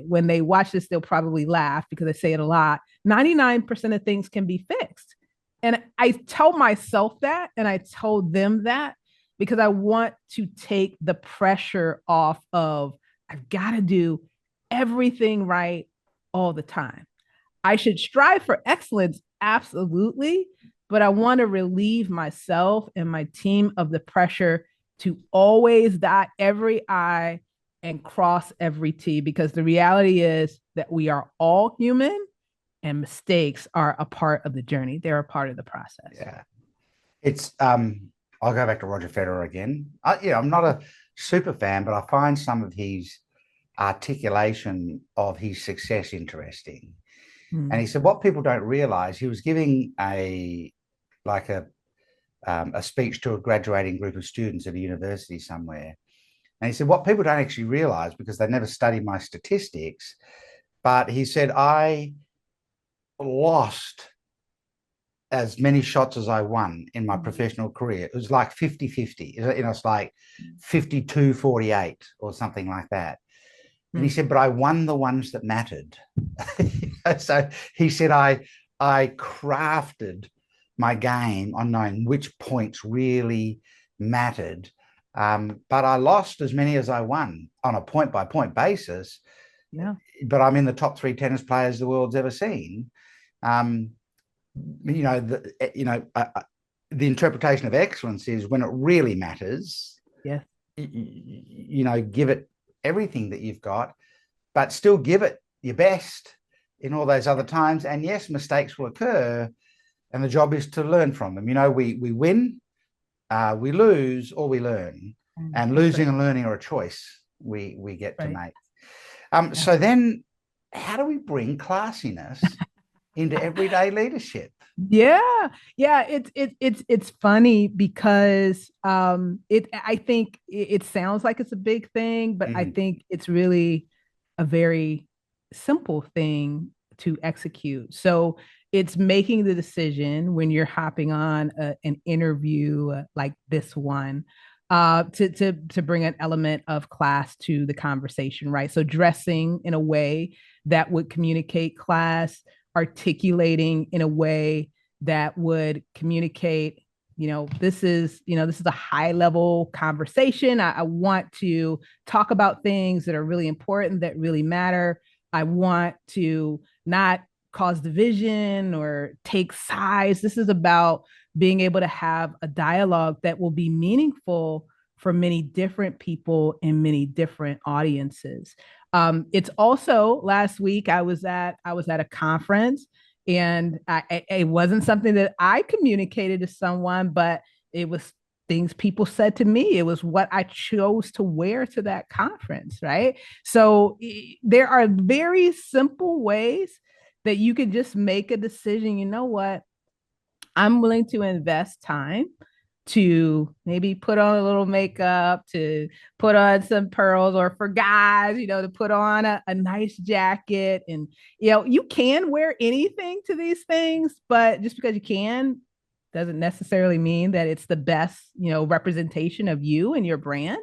When they watch this, they'll probably laugh because I say it a lot. 99% of things can be fixed. And I tell myself that and I told them that because I want to take the pressure off of I've got to do everything right all the time. I should strive for excellence, absolutely, but I want to relieve myself and my team of the pressure to always dot every I and cross every T, because the reality is that we are all human and mistakes are a part of the journey. They're a part of the process. Yeah. It's I'll go back to Roger Federer again. I'm not a super fan, but I find some of his articulation of his success interesting. And he said what people don't realize, he was giving a speech to a graduating group of students at a university somewhere. And he said, what people don't actually realize, because they never study my statistics, but he said, I lost as many shots as I won in my professional career. It was like 50-50. It's like 52-48 or something like that. And he said, but I won the ones that mattered. So he said, I crafted my game on knowing which points really mattered. But I lost as many as I won on a point by point basis. Yeah. But I'm in the top 3 tennis players the world's ever seen. The interpretation of excellence is when it really matters. Yeah. Give it everything that you've got, but still give it your best in all those other times. And yes, mistakes will occur, and the job is to learn from them. We win, we lose, or we learn. And losing and learning are a choice we get to make. So then, how do we bring classiness into everyday leadership? Yeah. It's funny because I think it sounds like it's a big thing, but I think it's really a very simple thing to execute. So it's making the decision when you're hopping on an interview like this one, to bring an element of class to the conversation, right? So dressing in a way that would communicate class, articulating in a way that would communicate this is a high level conversation. I want to talk about things that are really important, that really matter. I want to not cause division or take sides. This is about being able to have a dialogue that will be meaningful for many different people in many different audiences. It's also last week I was at a conference, and it wasn't something that I communicated to someone, but it was things people said to me. It was what I chose to wear to that conference, right? So there are very simple ways that you can just make a decision. You know what? I'm willing to invest time to maybe put on a little makeup, to put on some pearls, or for guys, to put on a nice jacket. And, you can wear anything to these things, but just because you can doesn't necessarily mean that it's the best, representation of you and your brand.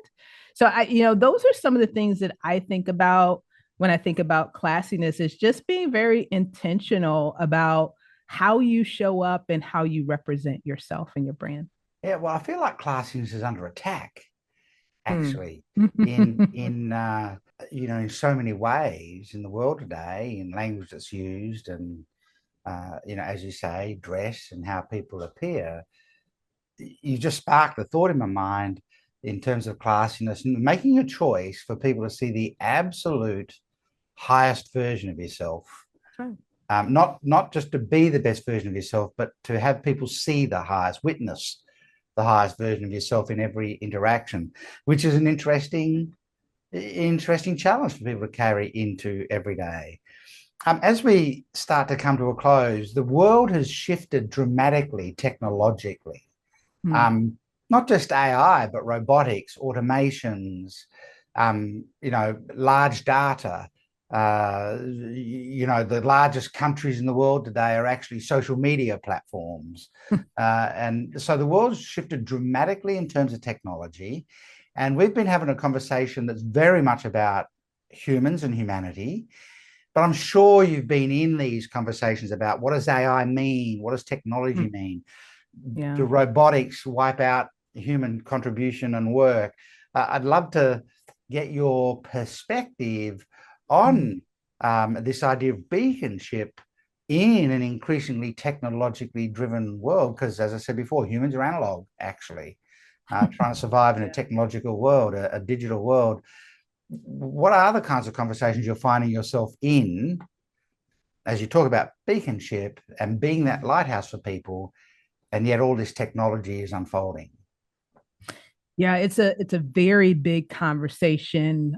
So those are some of the things that I think about when I think about classiness, is just being very intentional about how you show up and how you represent yourself and your brand. Yeah, well, I feel like classiness is under attack, Mm. actually, in so many ways in the world today, in language that's used, and as you say, dress and how people appear. You just sparked the thought in my mind in terms of classiness, and making a choice for people to see the absolute highest version of yourself. Right. Not just to be the best version of yourself, but to have people see the highest, witness the highest version of yourself in every interaction, which is an interesting challenge for people to carry into every day. As we start to come to a close, the world has shifted dramatically technologically. Mm. Not just AI, but robotics, automations, large data. The largest countries in the world today are actually social media platforms. And so the world's shifted dramatically in terms of technology. And we've been having a conversation that's very much about humans and humanity. But I'm sure you've been in these conversations about, what does AI mean? What does technology mean? Yeah. Do robotics wipe out human contribution and work? I'd love to get your perspective on this idea of beaconship in an increasingly technologically driven world, because, as I said before, humans are analog, actually, trying to survive in a technological world, a digital world. What are the kinds of conversations you're finding yourself in as you talk about beaconship and being that lighthouse for people, and yet all this technology is unfolding? Yeah, it's a very big conversation.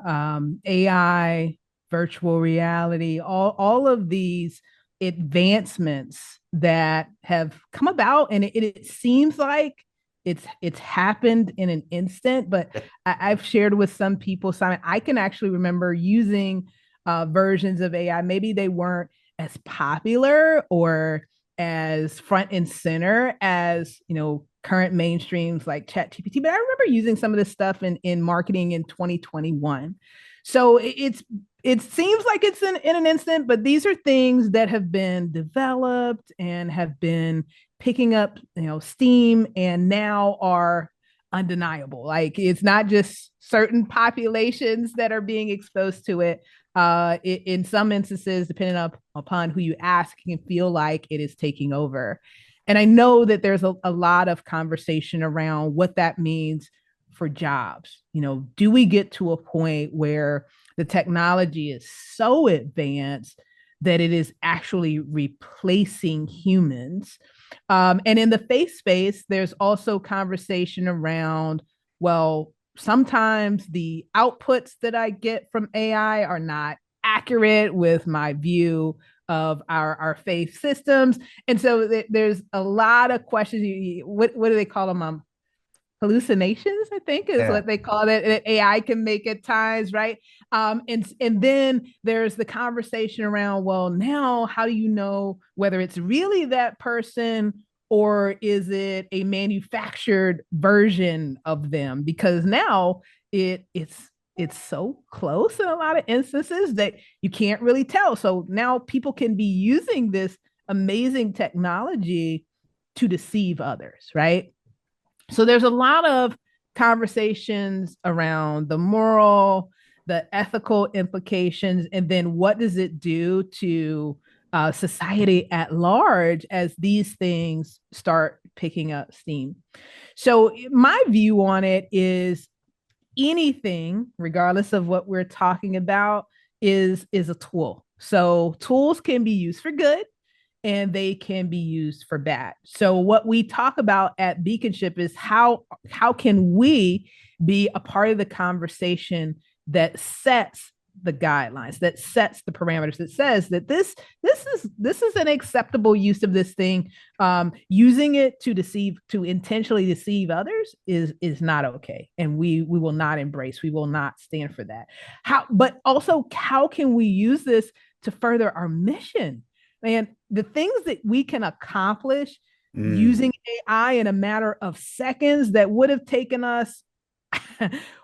AI, virtual reality, all of these advancements that have come about, and it seems like it's happened in an instant. But I've shared with some people, Simon, I can actually remember using versions of AI. Maybe they weren't as popular or as front and center as current mainstreams like ChatGPT, but I remember using some of this stuff in marketing in 2021. So it seems like it's in an instant, but these are things that have been developed and have been picking up steam, and now are undeniable. Like, it's not just certain populations that are being exposed to it. In some instances, depending upon who you ask, you can feel like it is taking over. And I know that there's a lot of conversation around what that means for jobs. Do we get to a point where the technology is so advanced that it is actually replacing humans? And in the face space, there's also conversation around, well, sometimes the outputs that I get from AI are not accurate with my view of our faith systems. And so there's a lot of questions. What do they call them? Hallucinations, I think, is what they call it, that AI can make at times, right? And then there's the conversation around, well, now how do you know whether it's really that person, or is it a manufactured version of them? Because now it's so close in a lot of instances that you can't really tell. So now people can be using this amazing technology to deceive others, right? So there's a lot of conversations around the moral, the ethical implications, and then what does it do to society at large as these things start picking up steam. So my view on it is anything, regardless of what we're talking about, is a tool. So tools can be used for good and they can be used for bad. So what we talk about at Beaconship is how can we be a part of the conversation that sets the guidelines, that sets the parameters, that says that this is an acceptable use of this thing. Using it to deceive, to intentionally deceive others is not okay, and we will not embrace. We will not stand for that. But also, how can we use this to further our mission? And the things that we can accomplish using AI in a matter of seconds that would have taken us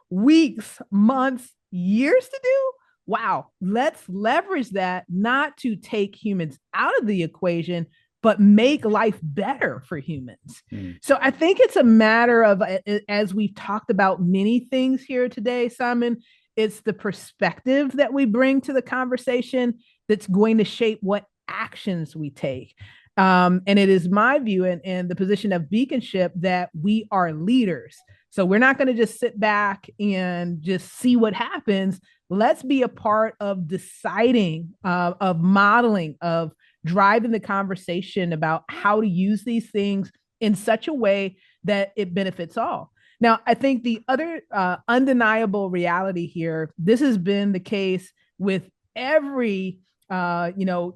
weeks, months, years to do. Wow, let's leverage that not to take humans out of the equation, but make life better for humans. So I think it's a matter of, as we've talked about many things here today, Simon, it's the perspective that we bring to the conversation that's going to shape what actions we take. And it is my view and the position of Beaconship that we are leaders. So we're not going to just sit back and just see what happens. Let's be a part of deciding, of modeling, of driving the conversation about how to use these things in such a way that it benefits all. Now, I think the other undeniable reality here, this has been the case with every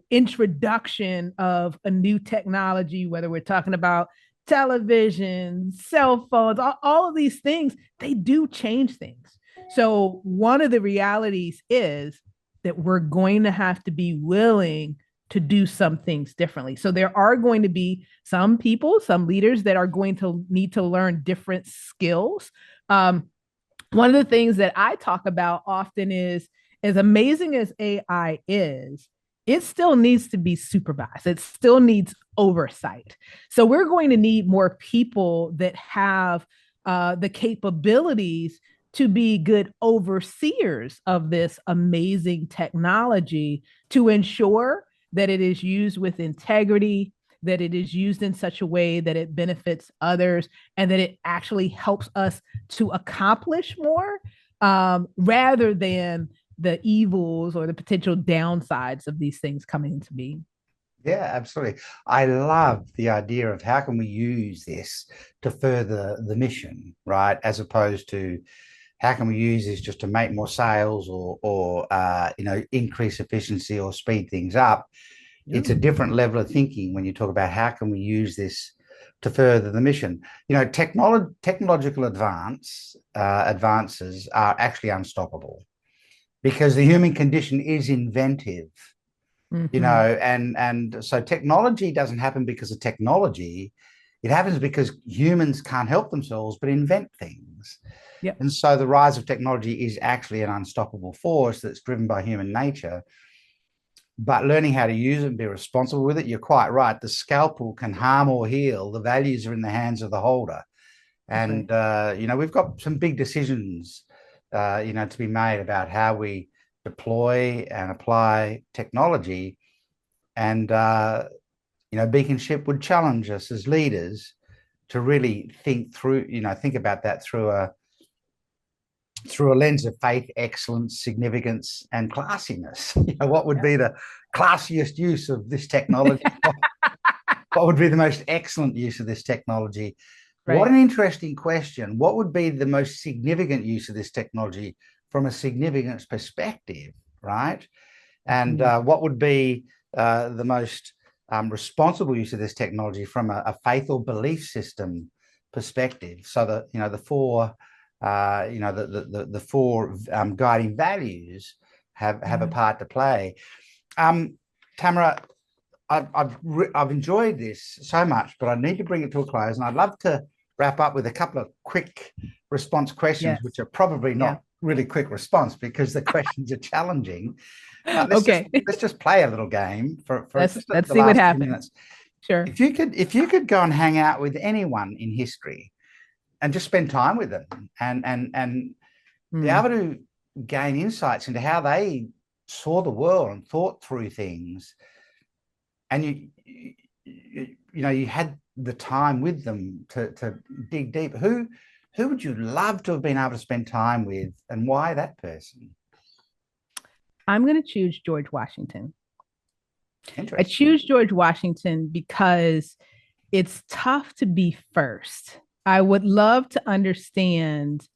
introduction of a new technology, whether we're talking about television, cell phones, all of these things, they do change things. So one of the realities is that we're going to have to be willing to do some things differently. So there are going to be some people, some leaders that are going to need to learn different skills. One of the things that I talk about often is, as amazing as AI is, it still needs to be supervised. It still needs oversight. So we're going to need more people that have the capabilities to be good overseers of this amazing technology to ensure that it is used with integrity, that it is used in such a way that it benefits others, and that it actually helps us to accomplish more, rather than the evils or the potential downsides of these things coming into being. Yeah, absolutely. I love the idea of how can we use this to further the mission, right? As opposed to how can we use this just to make more sales or increase efficiency or speed things up. Yeah. It's a different level of thinking when you talk about how can we use this to further the mission. Technological advances are actually unstoppable because the human condition is inventive. And so technology doesn't happen because of technology. It happens because humans can't help themselves but invent things. Yep. And so the rise of technology is actually an unstoppable force that's driven by human nature. But learning how to use it and be responsible with it, you're quite right. The scalpel can harm or heal. The values are in the hands of the holder. And, we've got some big decisions, to be made about how we deploy and apply technology. And, Beaconship would challenge us as leaders to really think about that through a lens of faith, excellence, significance, and classiness. What would be the classiest use of this technology? What would be the most excellent use of this technology? Right. What an interesting question. What would be the most significant use of this technology from a significance perspective, right? And what would be the most responsible use of this technology from a faith or belief system perspective? So that, the four the four guiding values have a part to play. Tamara, I've enjoyed this so much, but I need to bring it to a close, and I'd love to wrap up with a couple of quick response questions, which are probably not really quick response because the questions are challenging. Let's just play a little game for let's the see what last few happens. minutes. Sure. If you could go and hang out with anyone in history, and just spend time with them and be Mm. able to gain insights into how they saw the world and thought through things. And you had the time with them to dig deep. Who would you love to have been able to spend time with, and why that person? I'm going to choose George Washington. I Interesting. choose George Washington because it's tough to be first. I would love to understand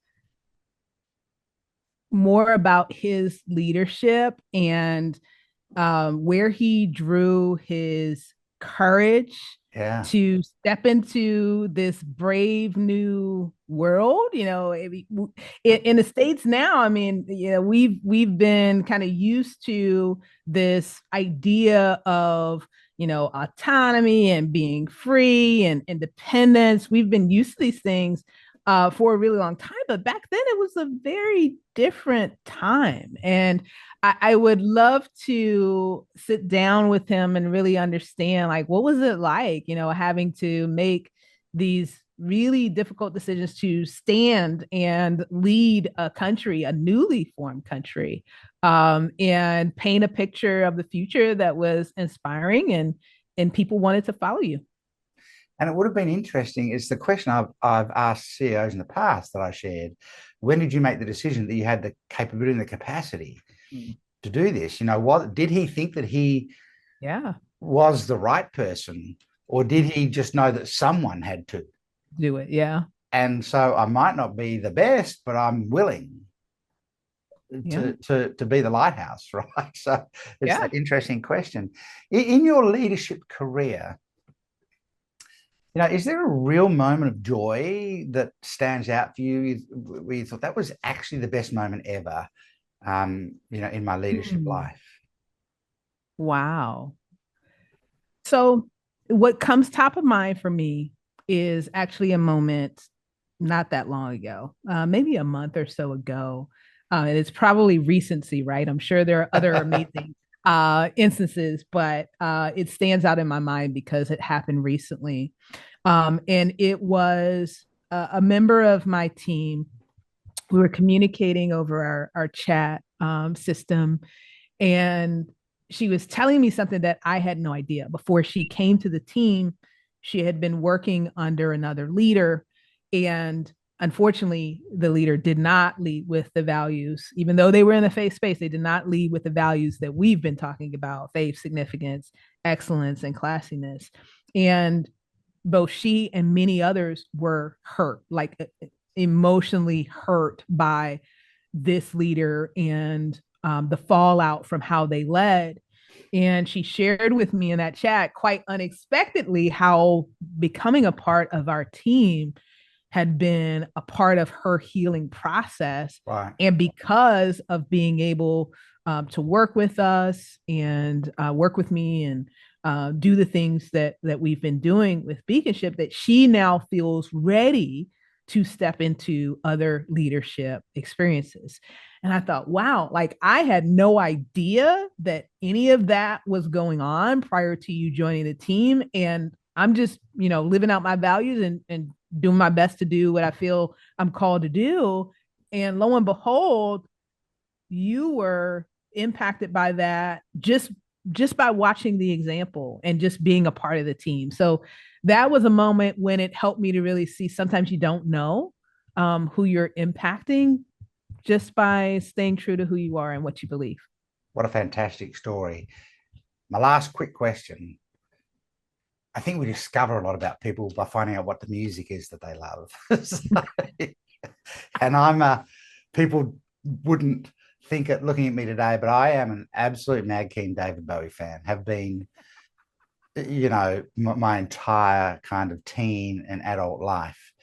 more about his leadership and where he drew his courage Yeah. to step into this brave new world. In the States now, I mean, we've been kind of used to this idea of autonomy and being free and independence. We've been used to these things for a really long time, but back then it was a very different time. And I would love to sit down with him and really understand, like, what was it like, having to make these really difficult decisions to stand and lead a country, a newly formed country, and paint a picture of the future that was inspiring, and people wanted to follow you. And it would have been interesting. It's the question I've asked CEOs in the past that I shared. When did you make the decision that you had the capability and the capacity Mm. to do this? What did he think that he Yeah, was the right person, or did he just know that someone had to? do it. Yeah, And so I might not be the best, but I'm willing yeah, to be the lighthouse, right? So it's yeah. an interesting question. In your leadership career, is there a real moment of joy that stands out for you where you thought that was actually the best moment ever, in my leadership Hmm. life? Wow. So, what comes top of mind for me is actually a moment not that long ago, maybe a month or so ago. And it's probably recency, right? I'm sure there are other amazing instances, but it stands out in my mind because it happened recently. And it was a member of my team. We were communicating over our chat system, and she was telling me something that I had no idea. Before she came to the team, she had been working under another leader. And unfortunately, the leader did not lead with the values, even though they were in the faith space, they did not lead with the values that we've been talking about: faith, significance, excellence, and classiness. And both she and many others were hurt, like emotionally hurt by this leader and the fallout from how they led. And she shared with me in that chat quite unexpectedly how becoming a part of our team had been a part of her healing process. Right. And because of being able to work with us and work with me and do the things that we've been doing with Beaconship, that she now feels ready to step into other leadership experiences. And I thought, wow, like I had no idea that any of that was going on prior to you joining the team. And I'm just, living out my values and doing my best to do what I feel I'm called to do. And lo and behold, you were impacted by that just by watching the example and just being a part of the team. So that was a moment when it helped me to really see sometimes you don't know who you're impacting just by staying true to who you are and what you believe. What a fantastic story. My last quick question. I think we discover a lot about people by finding out what the music is that they love. And people wouldn't think it looking at me today, but I am an absolute mad keen David Bowie fan, have been, my entire kind of teen and adult life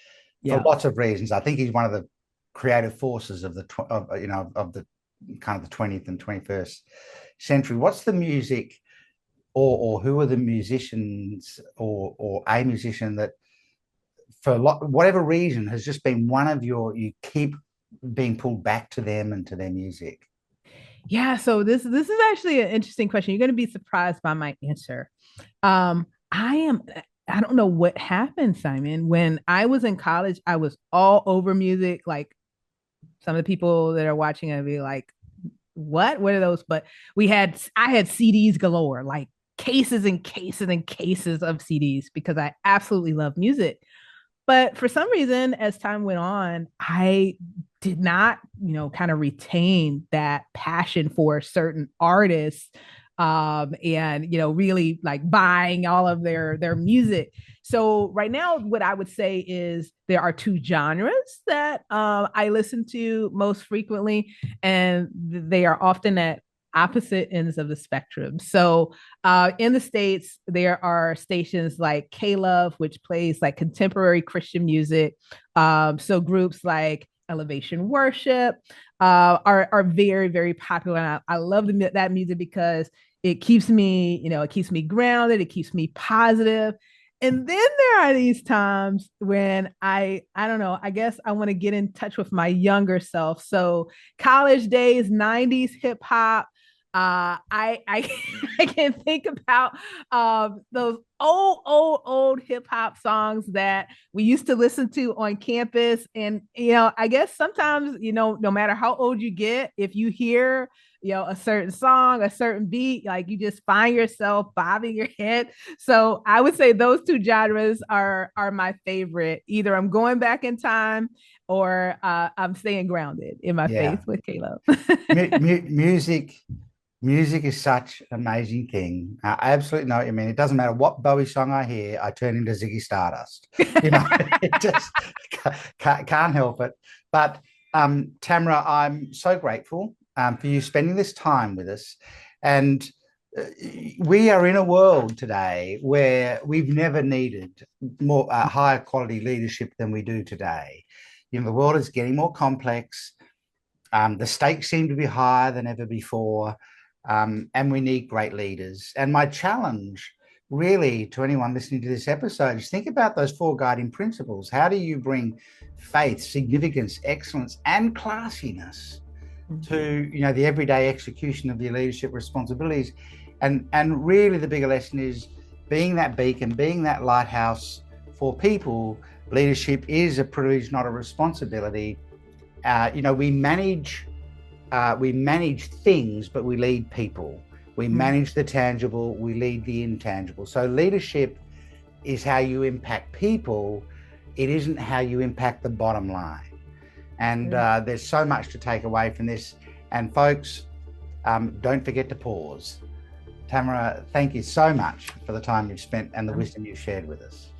for Yeah. lots of reasons. I think he's one of the creative forces of the kind of the 20th and 21st century. What's the music, or who are the musicians, or a musician that for whatever reason has just been one of you keep being pulled back to them and to their music? Yeah. So this is actually an interesting question. You're going to be surprised by my answer. I am. I don't know what happened, Simon. When I was in college, I was all over music. Like some of the people that are watching, I'd be like, what are those? But I had CDs galore, like cases and cases and cases of CDs because I absolutely love music. But for some reason, as time went on, I did not, kind of retain that passion for certain artists, and really like buying all of their music. So right now, what I would say is there are two genres that I listen to most frequently, and they are often at opposite ends of the spectrum. So in the States, there are stations like K-Love, which plays like contemporary Christian music. So groups like Elevation Worship are very, very popular. And I love that music because it keeps me, it keeps me grounded. It keeps me positive. And then there are these times when I don't know, I guess I want to get in touch with my younger self. So college days, 90s hip hop, I I can think about those old hip hop songs that we used to listen to on campus, and I guess sometimes no matter how old you get, if you hear a certain song, a certain beat, like you just find yourself bobbing your head. So I would say those two genres are my favorite. Either I'm going back in time or I'm staying grounded in my Yeah. faith with Caleb. Music Music is such an amazing thing. I absolutely know what you mean. It doesn't matter what Bowie song I hear, I turn into Ziggy Stardust. You know, it just can't help it. But Tamara, I'm so grateful for you spending this time with us. And we are in a world today where we've never needed more higher quality leadership than we do today. You know, the world is getting more complex. The stakes seem to be higher than ever before. And we need great leaders. And my challenge, really, to anyone listening to this episode is think about those four guiding principles. How do you bring faith, significance, excellence, and classiness to the everyday execution of your leadership responsibilities? And really, the bigger lesson is being that beacon, being that lighthouse for people. Leadership is a privilege, not a responsibility. We manage things, but we lead people. We manage the tangible, we lead the intangible. So leadership is how you impact people. It isn't how you impact the bottom line. And there's so much to take away from this. And folks, don't forget to pause. Tamara, thank you so much for the time you've spent and the wisdom you've shared with us.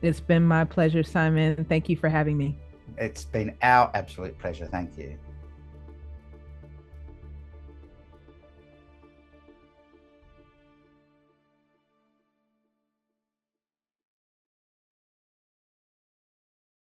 It's been my pleasure, Simon. Thank you for having me. It's been our absolute pleasure. Thank you.